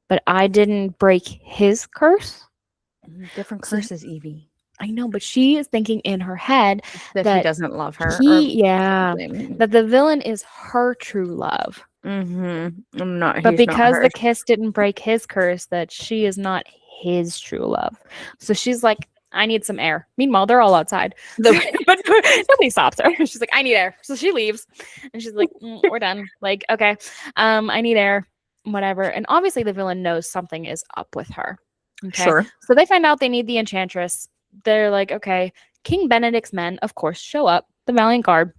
But I didn't break his curse. Different curses, Evie. I know, but she is thinking in her head That he doesn't love her. that the villain is her true love. Not, But because the kiss didn't break his curse, that she is not his true love. So she's like, I need some air. Meanwhile, they're all outside. But nobody stops her. She's like, I need air. So she leaves. And she's like, we're done. Like, okay, I need air. Whatever. And obviously the villain knows something is up with her. Okay. Sure. So they find out they need the enchantress. They're like, okay, King Benedict's men, of course, show up, the Valiant Guard.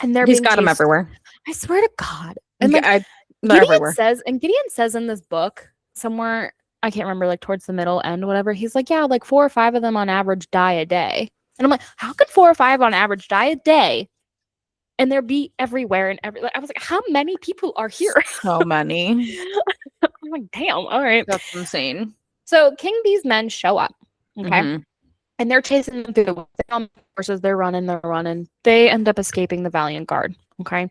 And He's got them everywhere. I swear to God. And like, they're everywhere. Gideon says in this book somewhere, I can't remember, like towards the middle end, whatever. He's like, yeah, like 4 or 5 of them on average die a day. And I'm like, how could 4 or 5 on average die a day? And there be everywhere and every. Like, I was like, how many people are here? So many. I'm like, damn. All right, That's insane. So King B's men show up. Okay. And they're chasing them through the woods. They're on horses. They're running. They end up escaping the Valiant Guard. Okay.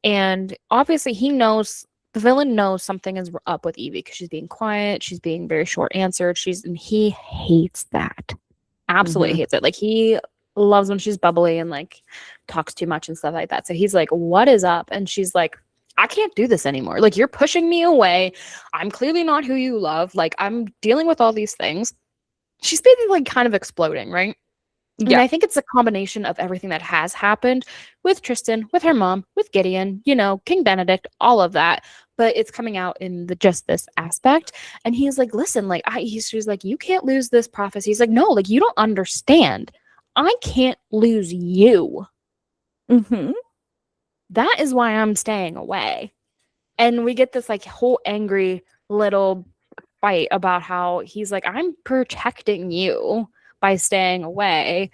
And obviously the villain knows something is up with Evie because she's being quiet. She's being very short answered. And he hates that. Absolutely hates it. Like, he loves when she's bubbly and like talks too much and stuff like that. So he's like, what is up? And she's like, I can't do this anymore. Like, you're pushing me away. I'm clearly not who you love. Like, I'm dealing with all these things. She's basically like kind of exploding, right? And Yeah. I think it's a combination of everything that has happened with Tristan, with her mom, with Gideon, King Benedict, all of that. But it's coming out in just this aspect. And he's like, listen, like, she's like, you can't lose this prophecy. He's like, no, like, you don't understand. I can't lose you. Mm-hmm. That is why I'm staying away. And we get this like whole angry little fight about how he's like, I'm protecting you by staying away.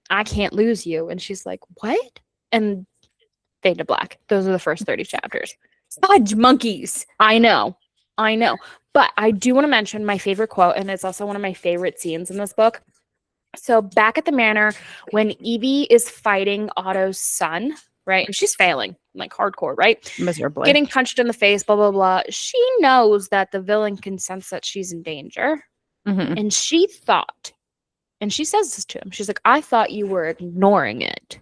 I can't lose you. And she's like, what? And fade to black. Those are the first 30 chapters. Fudge monkeys. I know. But I do want to mention my favorite quote, and it's also one of my favorite scenes in this book. So back at the manor, when Evie is fighting Otto's son, right? And she's failing, like hardcore, right? Miserably. Getting punched in the face, blah, blah, blah. She knows that the villain can sense that she's in danger. Mm-hmm. And she thought, and she says this to him, she's like, I thought you were ignoring it.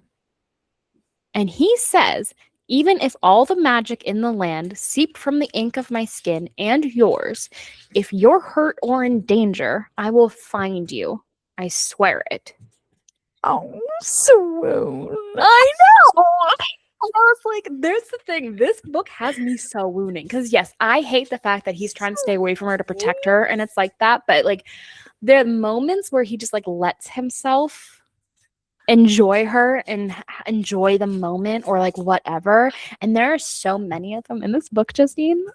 And he says, even if all the magic in the land seeped from the ink of my skin and yours, if you're hurt or in danger, I will find you. I swear it. Oh, swoon. I know. I was like, there's the thing. This book has me so wooning. Because, yes, I hate the fact that he's trying to stay away from her to protect her. And it's like that. But, like, there are moments where he just, like, lets himself enjoy her and enjoy the moment or, like, whatever. And there are so many of them in this book, Justine.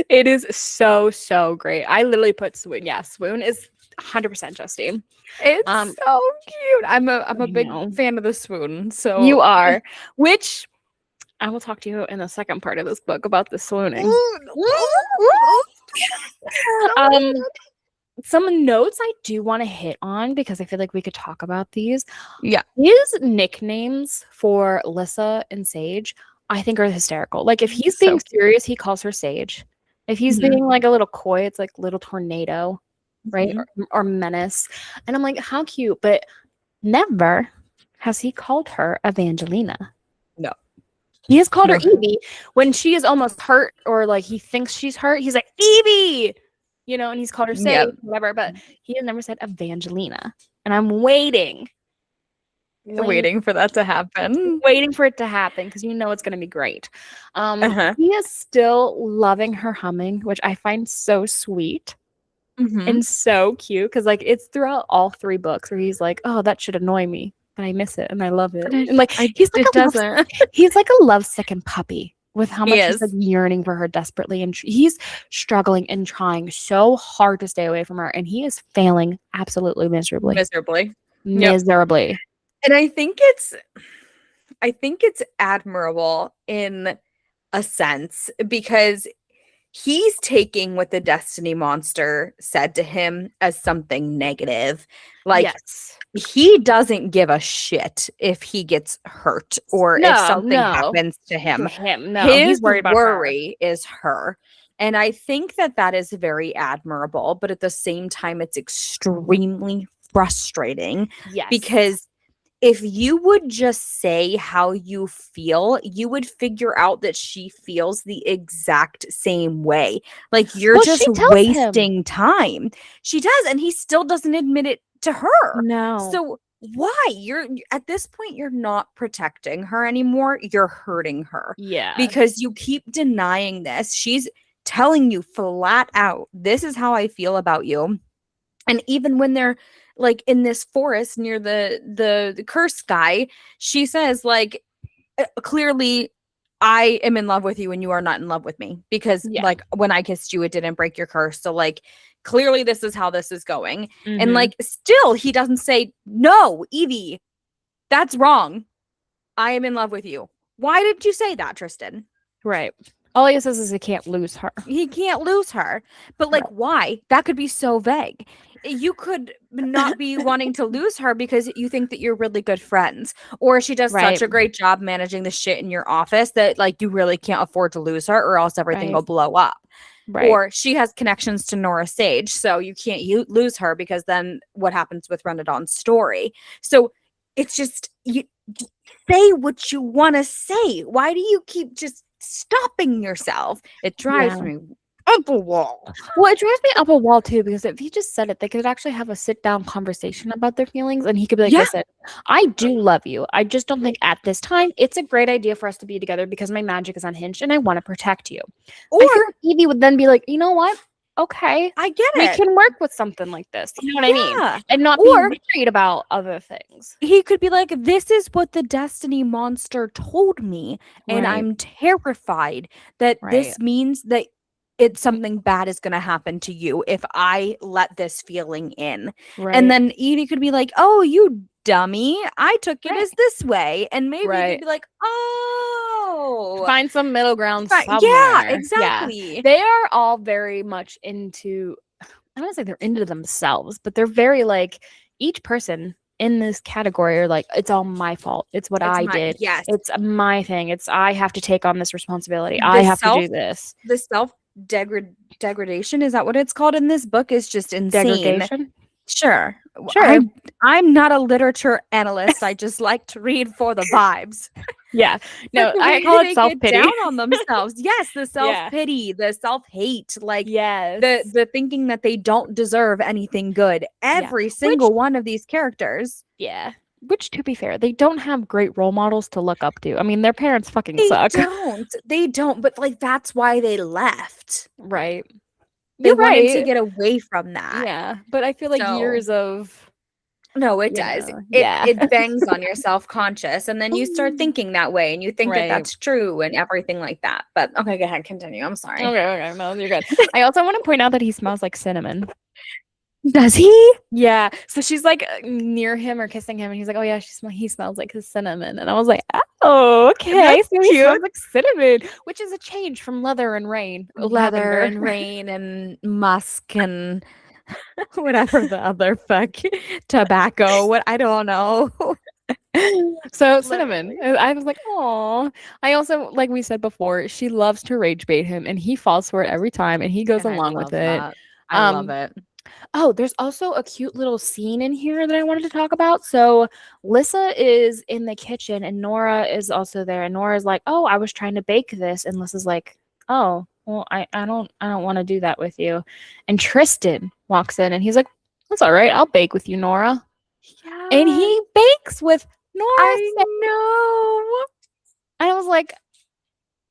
It is so, so great. I literally put swoon. Yeah, swoon is 100% Justine. It's so cute. I'm a big know. fan of the swoon. So You are, which I will talk to you in the second part of this book about the swooning. Some notes I do want to hit on because I feel like we could talk about these. Yeah. His nicknames for Lissa and Sage, I think, are hysterical. Like, if he's being serious, he calls her Sage. If he's being like a little coy, it's like little tornado, right? Or menace. And I'm like, how cute. But never has he called her Evangelina. No. He has called her Evie when she is almost hurt or like he thinks she's hurt. He's like, Evie! And he's called her Sage, whatever. But he has never said Evangelina. And I'm waiting for that to happen. Waiting for it to happen because it's going to be great. He is still loving her humming, which I find so sweet and so cute because like it's throughout all 3 books where he's like, oh, that should annoy me, but I miss it and I love it. And like he's like a lovesick puppy with how much he's like yearning for her desperately, and he's struggling and trying so hard to stay away from her, and he is failing absolutely miserably. Miserably. And I think it's admirable in a sense because he's taking what the Destiny Monster said to him as something negative. Like, he doesn't give a shit if he gets hurt or if something happens to him. His worry is her. And I think that is very admirable, but at the same time, it's extremely frustrating because if you would just say how you feel, you would figure out that she feels the exact same way. Like, you're just wasting time. She does, and he still doesn't admit it to her. No. So why? You're at this point, you're not protecting her anymore. You're hurting her. Yeah. Because you keep denying this. She's telling you flat out, this is how I feel about you. And even when they're like in this forest near the cursed guy, she says like, clearly I am in love with you and you are not in love with me because like when I kissed you, it didn't break your curse. So like, clearly this is how this is going. And like, still he doesn't say, no, Evie, that's wrong. I am in love with you. Why did you say that, Tristan? Right. All he says is he can't lose her. He can't lose her. But like, why? That could be so vague. You could not be wanting to lose her because you think that you're really good friends, or she does such a great job managing the shit in your office that like you really can't afford to lose her or else everything will blow up. Or she has connections to Nora Sage, so you can't lose her because then what happens with Renadon's story? So it's just, you say what you want to say. Why do you keep just stopping yourself? It drives me up a wall. Well, it drives me up a wall too, because if he just said it, they could actually have a sit down conversation about their feelings, and he could be like, Yeah. listen, I do love you. I just don't think at this time it's a great idea for us to be together because my magic is unhinged and I want to protect you. Or I feel like Evie would then be like, you know what? Okay, I get we it. can work with something like this. You know what I mean? Yeah. And not Or- be worried about other things. He could be like, this is what the Destiny monster told me, and Right. I'm terrified that this Right. means that it's something bad is going to happen to you if I let this feeling in. Right. And then Edie could be like, oh, you dummy, I took it Right. as this way. And maybe he Right. could be like, oh, find some middle ground Fine. somewhere. Yeah, exactly. They are all very much into, I don't want to say they're into themselves, but they're very like, each person in this category are like, it's all my fault. It's what I did. Yes. It's my thing. It's I have to take on this responsibility. The I have to do this. The degradation, is that what it's called in this book, is just insane. Degradation. Sure. Sure. I'm not a literature analyst. I just like to read for the vibes. Yeah. No, But the I way call they it self get pity. down on themselves. Yes, the self-pity, the self-hate, like Yes. the thinking that they don't deserve anything good. Every single one of these characters. Yeah. Which, to be fair, they don't have great role models to look up to. I mean, their parents fucking They suck. don't. They don't. But like that's why they left. Right. They You're wanted to right. get away from that. Yeah. But I feel like So- years of No, it You does. know, It yeah. it bangs on your self-conscious, and then you start thinking that way, and you think that Right. that's true and everything like that. But okay, go ahead, continue. I'm sorry. Okay, no, you're good. I also want to point out that he smells like cinnamon. Does he? Yeah. So she's like near him or kissing him, and he's like, "Oh yeah, he smells like his cinnamon." And I was like, "Oh, okay." That's So he cute. smells like cinnamon, which is a change from leather and rain. Leather and Lavender. rain and musk and whatever the other fuck tobacco. What I don't know. So cinnamon. I was like, "Oh." I also, like we said before, she loves to rage bait him, and he falls for it every time, and he goes And I along love with it. that. I love it. Oh, there's also a cute little scene in here that I wanted to talk about. So Lissa is in the kitchen and Nora is also there. And Nora's like, "Oh, I was trying to bake this." And Lissa's like, "Oh, well, I don't want to do that with you." And Tristan walks in and he's like, "That's all right. I'll bake with you, Nora." Yeah. And he bakes with Nora. I know. And I was like,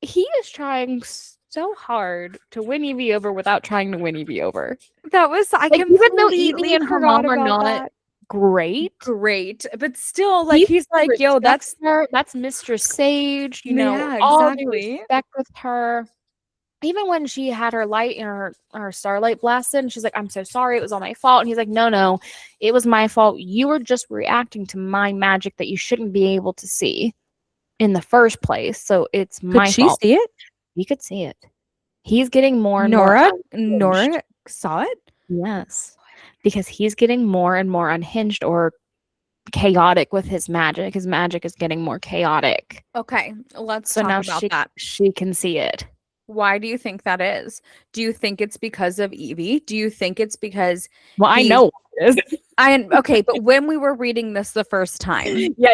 he is trying so hard to win Evie over without trying to win Evie over. That was I Like, even though completely Evie and her forgot mom are about not that. great, Great, but still, like he's like, yo, respects her. That's Mistress Sage. You know, Yeah, all the exactly. respect with her. Even when she had her light and her starlight blasted, and she's like, "I'm so sorry, it was all my fault." And he's like, No, it was my fault. You were just reacting to my magic that you shouldn't be able to see in the first place. So it's my Could she fault. see it? You could see it. He's getting more and Nora more unhinged. Nora saw it? Yes. Because he's getting more and more unhinged or chaotic with his magic. His magic is getting more chaotic. Okay, let's So talk now about that. she can see it. Why do you think that is? Do you think it's because of Evie? Do you think it's because Well, I He's- know what it is. okay, but when we were reading this the first time, Yeah.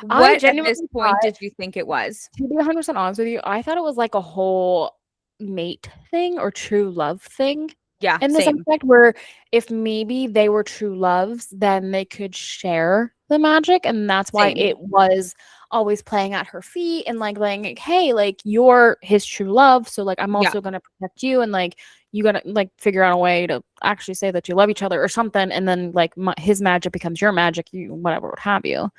I what at genuinely this point thought- did you think it was? To be 100% honest with you, I thought it was like a whole mate thing or true love thing. Yeah, In this same. aspect where if maybe they were true loves, then they could share the magic. And that's why Same. it was always playing at her feet and like, hey, like you're his true love. So like I'm Yeah. also gonna protect you and like you gotta like figure out a way to actually say that you love each other or something. And then like his magic becomes your magic, you whatever what have you.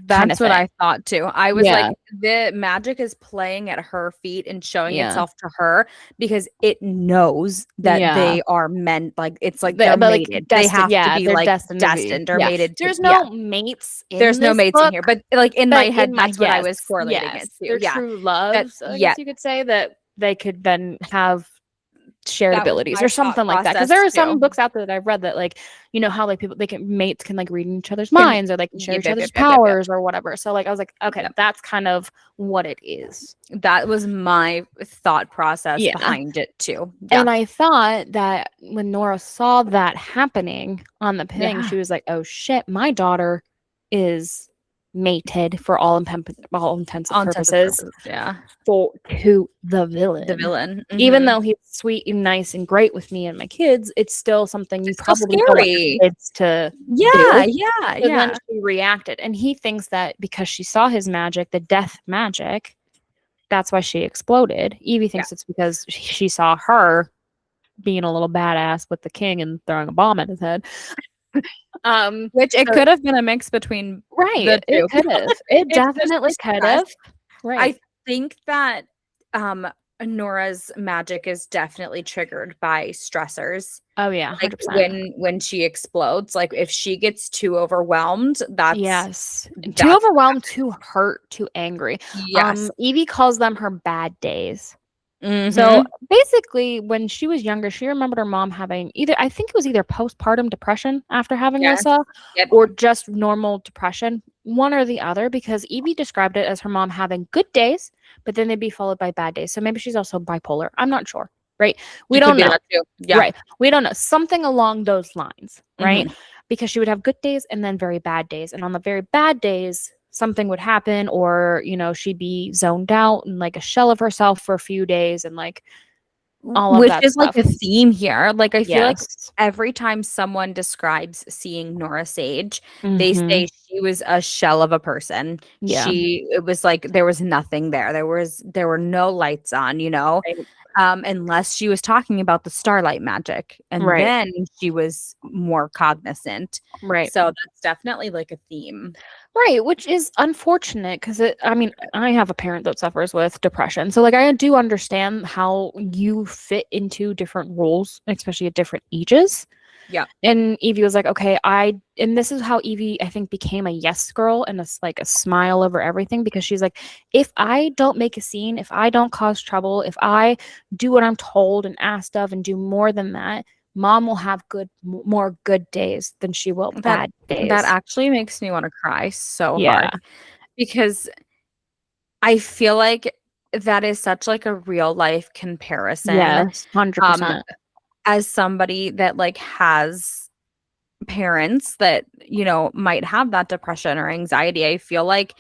That's what thing. I thought too. I was Yeah. like, the magic is playing at her feet and showing Yeah. itself to her because it knows that Yeah. they are meant. Like it's like They- they're but, like, mated. They destined- have yeah, to be they're like destined to be. destined or Yeah. mated. to- There's yeah. no mates in There's no this mates in book, here, but like in my but head, in my- that's what I was yes, correlating yes, it to. they're Yeah, true loves, I yeah. guess you could say, that they could then have shared That was abilities my or thought something like that. Because process there are too. some books out there that I've read that like, you know how like people mates can like read in each other's Can- minds or like share yep, each yep, other's yep, yep, yep, yep. powers or whatever. So like I was like, okay, Yep. that's kind of what it is. That was my thought process Yeah. behind it too. Yeah. And I thought that when Nora saw that happening on the thing, Yeah. she was like, "Oh shit, my daughter is mated for all intents and purposes Yeah. to the villain. The villain. Even Mhm. though he's sweet and nice and great with me and my kids, it's still something you It's still probably don't want scary. your kids to Yeah, do. yeah, So then yeah. she reacted, and he thinks that because she saw his magic, the death magic, that's why she exploded. Evie thinks it's because she saw her being a little badass with the king and throwing a bomb at his head. Which it so- could have been a mix between Right. the two. It could have. It It's just definitely the could have. stress. Right. I think that Nora's magic is definitely triggered by stressors. Oh yeah, Like 100%. when she explodes, like if she gets too overwhelmed, Yes. Too that's overwhelmed, too hurt, too angry. yes. Evie calls them her bad days. Mhm. So basically, when she was younger, she remembered her mom having I think it was either postpartum depression after having Yes. Lissa Yep. or just normal depression, one or the other, because Evie described it as her mom having good days, but then they'd be followed by bad days. So maybe she's also bipolar. I'm not sure. Right. We It could don't be know. that too. Yeah. Right. We don't know. Something along those lines. Right. Mhm. Because she would have good days and then very bad days. And on the very bad days, something would happen, or, she'd be zoned out and like a shell of herself for a few days and like all of Which that is like stuff. a theme here. Like I feel like Yes. every time someone describes seeing Nora Sage, they Mhm. say she was a shell of a person. Yeah. It was like there was nothing there. There were no lights on, Right. unless she was talking about the starlight magic. And Right. then she was more cognizant. Right. So that's definitely like a theme. Right, which is unfortunate because I have a parent that suffers with depression. So like I do understand how you fit into different roles, especially at different ages. Yeah. And Evie was like, okay, and this is how Evie, I think, became a yes girl and like a smile over everything, because she's like, if I don't make a scene, if I don't cause trouble, if I do what I'm told and asked of and do more than that, Mom will have more good days than she will bad days. That actually makes me want to cry so Yeah. hard, because I feel like that is such like a real life comparison. Yes, 100%. As somebody that like has parents that, might have that depression or anxiety, I feel like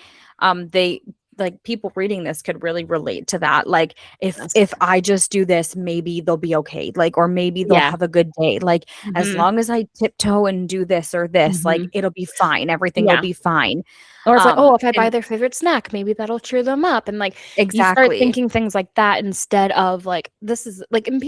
they like people reading this could really relate to that. Like if I just do this, maybe they'll be okay. Like, or maybe they'll Yeah. have a good day. Like as Mhm. long as I tiptoe and do this or this, like Mhm. it'll be fine. Everything Yeah. will be fine. Or it's like, oh, if I buy and their favorite snack, maybe that'll cheer them up. And like you start exactly. thinking things like that instead of like, this is like, and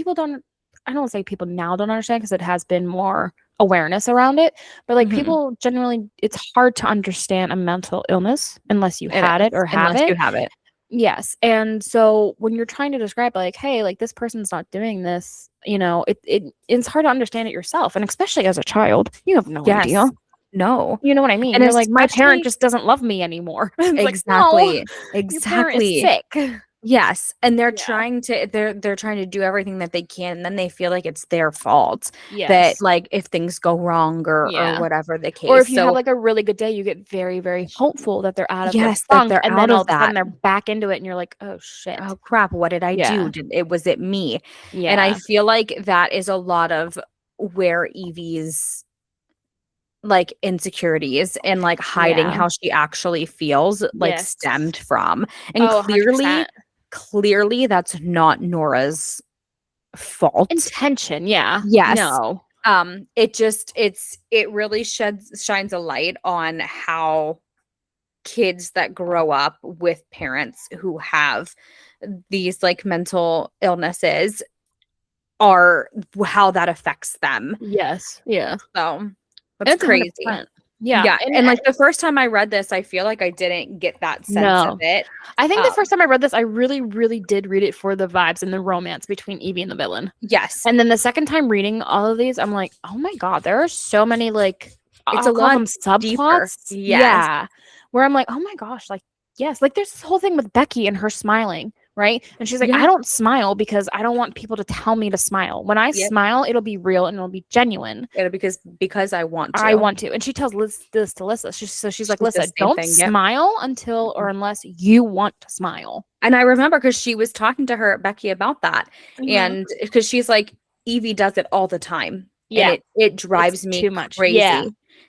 I don't say people now don't understand because it has been more awareness around it, but like Mhm. people generally, it's hard to understand a mental illness unless you had it or have unless it. you have it. Yes. And so when you're trying to describe like, hey, like this person's not doing this, it's hard to understand it yourself. And especially as a child, you have no Yes. idea. No. You know what I mean? And You're like, my parent especially just doesn't love me anymore. It's like, exactly. no, your parent is sick. Yes, and they're Yeah. trying to they're trying to do everything that they can, and then they feel like it's their fault that Yes. like if things go wrong or Yeah. whatever the case. Or if you have So like a really good day, you get very, very hopeful that they're out of their yes, that funk, they're and out then all of of a sudden that. they're back into it, and you're like, oh shit. Oh crap, what did I Yeah. do? Was it me? Yeah. And I feel like that is a lot of where Evie's like insecurities and like hiding Yeah. how she actually feels like Yes. stemmed from. And Oh, clearly 100%. that's not Nora's fault. Intention. Yeah. Yes. No. It really shines a light on how kids that grow up with parents who have these like mental illnesses are how that affects them. Yes. Yeah. So that's It's crazy. 100%. Yeah. Yeah. And like the first time I read this, I feel like I didn't get that sense of it. I think the first time I read this, I really, really did read it for the vibes and the romance between Evie and the villain. Yes. And then the second time reading all of these, I'm like, oh my God, there are so many like, It's I'll a call lot them subplots. Yes. Yeah. Where I'm like, oh my gosh, like, yes. Like there's this whole thing with Becky and her smiling, right? And she's like, Yeah. I don't smile because I don't want people to tell me to smile. When I Yep. smile, it'll be real and it'll be genuine. Because I want to. I want to. And she tells this to Lissa. She's like, She says Lissa, the same don't thing, yep. smile until or unless you want to smile. And I remember because she was talking to her, Becky, about that. And because she's like, Evie does it all the time. Yeah. And it drives It's me too much. crazy. Yeah.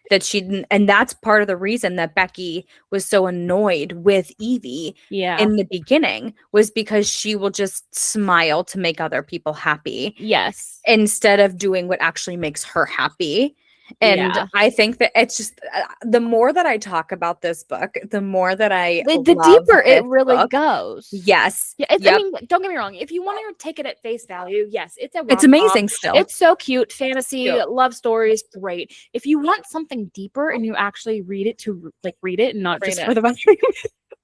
that she didn't, and that's part of the reason that Becky was so annoyed with Evie Yeah. in the beginning, was because she will just smile to make other people happy Yes. instead of doing what actually makes her happy. And Yeah. I think that it's just the more that I talk about this book, the more that I The love deeper it this really book. goes. Yes. Yeah, I Yep. mean, don't get me wrong. If you want to take it at face value, yes, it's a rom-com. It's amazing still. It's so cute, fantasy, Cute. love stories, great. If you want something deeper and you actually read it to read it and not Read just it. for the value,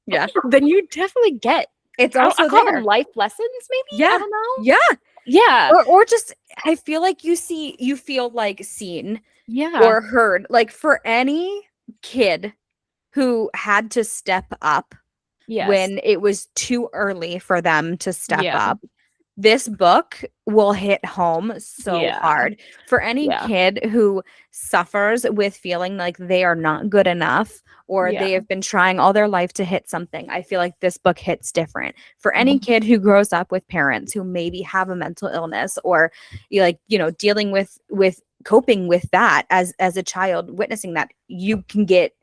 Yeah. then you definitely get. It's I also call there. them life lessons, maybe. Yeah. I don't know. Yeah. Yeah. Or just I feel like you feel like seen Yeah. or heard. Like for any kid who had to step up yes. when it was too early for them to step Yeah. up, this book will hit home so Yeah. hard. For any Yeah. kid who suffers with feeling like they are not good enough or Yeah. they have been trying all their life to hit something, I feel like this book hits different. For any Mm-hmm. kid who grows up with parents who maybe have a mental illness or dealing with coping with that as a child, witnessing that, you can get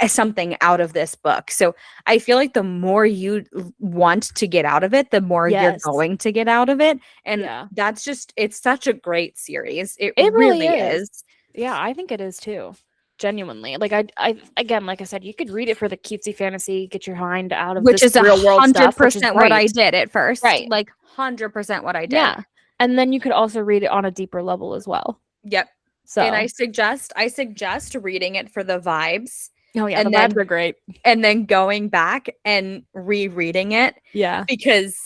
something out of this book. So I feel like the more you want to get out of it, the more you're Yes. going to get out of it. And Yeah. that's just, it's such a great series. It really really is. Yeah, I think it is too. Genuinely. Like I again, like I said, you could read it for the cutesy fantasy, get your mind out of Which this is real world stuff, which is 100% what I great. did at first. Right. Like 100% what I did. Yeah. And then you could also read it on a deeper level as well. Yep. So And I suggest reading it for the vibes. oh yeah, and the then- vibes are great. And then going back and rereading it, Yeah. because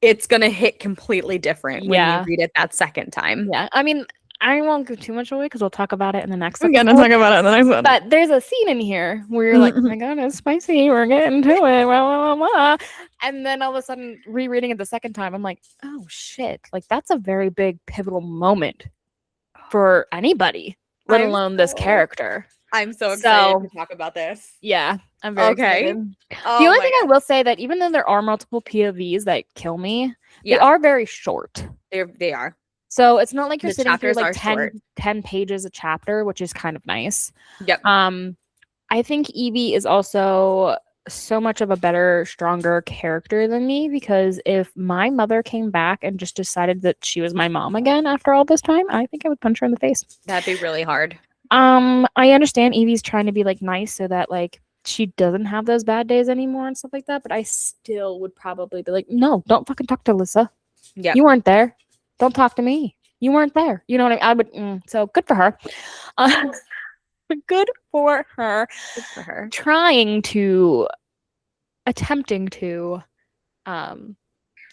it's going to hit completely different when Yeah. you read it that second time. Yeah. I mean, I won't give too much away because we'll talk about it in the next We're gonna episode. talk about it in the next one. But there's a scene in here where you're like, oh my god, it's spicy. We're getting to it. Blah, blah, blah, blah. And then all of a sudden, rereading it the second time, I'm like, oh shit. Like, that's a very big pivotal moment for anybody, let alone this character. I'm so excited So- to talk about this. Yeah, I'm very Okay. excited. Oh The only my thing I will say that even though there are multiple POVs that kill me, they Yeah. are very short. They are. So it's not like you're The sitting through chapters like are 10, short. 10 pages a chapter, which is kind of nice. Yep. I think Evie is also so much of a better, stronger character than me, because if my mother came back and just decided that she was my mom again after all this time, I think I would punch her in the face. That'd be really hard. I understand Evie's trying to be like nice so that like she doesn't have those bad days anymore and stuff like that, but I still would probably be like, no, don't fucking talk to Alyssa. Yeah. You weren't there. Don't talk to me. You weren't there. You know what I mean? I would. So good for her. Good for her. Good for her. Attempting to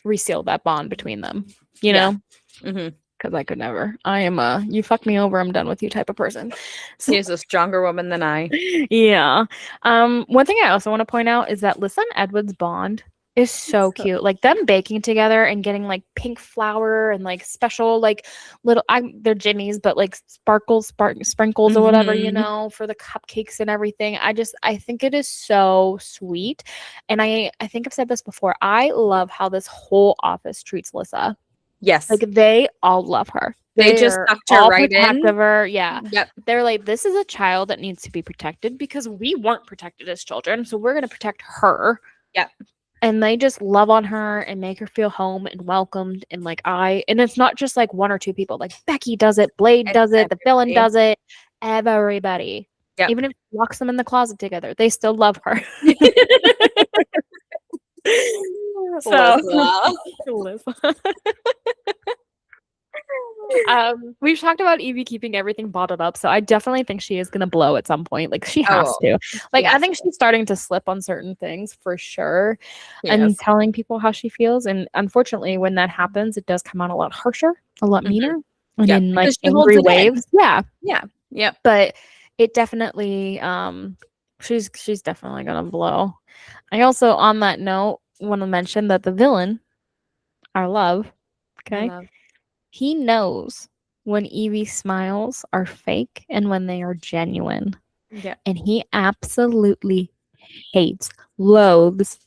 reseal that bond between them. You Yeah. know? Mm-hmm. Because I could never. I am you fuck me over, I'm done with you type of person. So, She's a stronger woman than I. yeah. One thing I also want to point out is that Lissa and Edward's bond is so cute. Like them baking together and getting like pink flour and like special like little they're jimmies, but like sprinkles or whatever, you Mhm. know, for the cupcakes and everything. I think it is so sweet. And I think I've said this before. I love how this whole office treats Lissa. Yes. Like they all love her. They just They're sucked her all right in. protective of her. Yeah. Yep. They're like, this is a child that needs to be protected because we weren't protected as children. So we're going to protect her. Yep. And they just love on her and make her feel home and welcomed. And like and it's not just like one or two people. Like Becky does it, Blade And does it, the villain everybody. does it, everybody. Yep. Even if she locks them in the closet together, they still love her. Lissa. We've talked about Evie keeping everything bottled up, so I definitely think she is gonna blow at some point. Like she has Oh, to. Like I has think she's starting to slip on certain things for sure, and Yes. telling people how she feels. And unfortunately, when that happens, it does come out a lot harsher, a lot Mhm. meaner, and Yep, in like because she holds angry it in. waves. Yeah, Yeah. Yep. but it definitely she's definitely gonna blow. I also on that note want to mention that the villain, our love, okay, he knows when Evie smiles are fake and when they are genuine, Yeah. and he absolutely loathes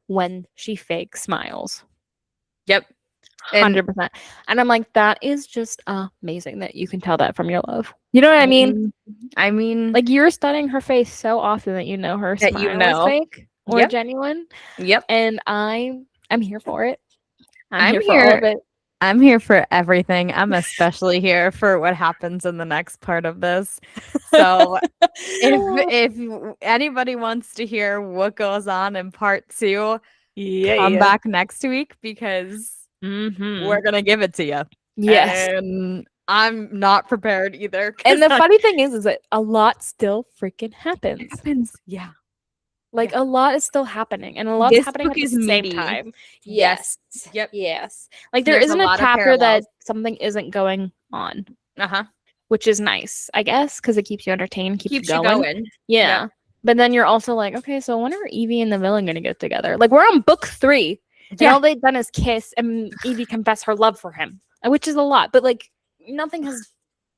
when she fake smiles. Yep. And 100%. And I'm like, that is just amazing that you can tell that from your love. You know what I mean? I mean, Like you're studying her face so often that you know her That you smile know. is fake or Yep. genuine. yep. And I'm here for it. I'm I'm here for all of it. I'm here for everything. I'm especially here for what happens in the next part of this. So if anybody wants to hear what goes on in part 2, come back next week because we're gonna give it to you. Yes. And I'm not prepared either. 'cause And the I- funny thing is that a lot still freaking happens. happens. Yeah. Like a lot is still happening, and a lot's This happening book at the is same meaty. time. Yes. Yes. Yep. Yes. Like there There's a isn't a lot of chapter that parallels. something isn't going on, Uh-huh. which is nice, I guess, because it keeps you entertained, keeps you going. Yeah. Yeah. But then you're also like, okay, so when are Evie and the villain gonna get together? Like we're on book 3, and Yeah. all they've done is kiss and Evie confess her love for him, which is a lot. But like nothing has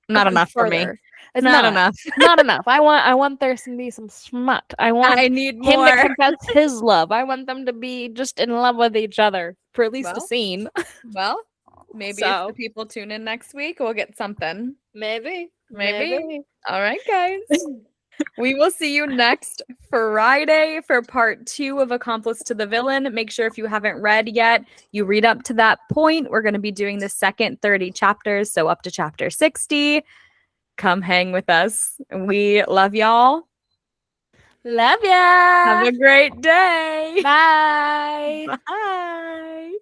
Not gone enough for me. further. It's Not enough. Not enough. I want there to be some smut. I want I need him more. to confess his love. I want them to be just in love with each other for at least a Well, scene. Well, maybe if So- the people tune in next week, we'll get something. Maybe. Maybe. All right, guys. We will see you next Friday for part 2 of Accomplice to the Villain. Make sure if you haven't read yet, you read up to that point. We're going to be doing the second 30 chapters, so up to chapter 60. Come hang with us. We love y'all. Love ya. Have a great day. Bye. Bye.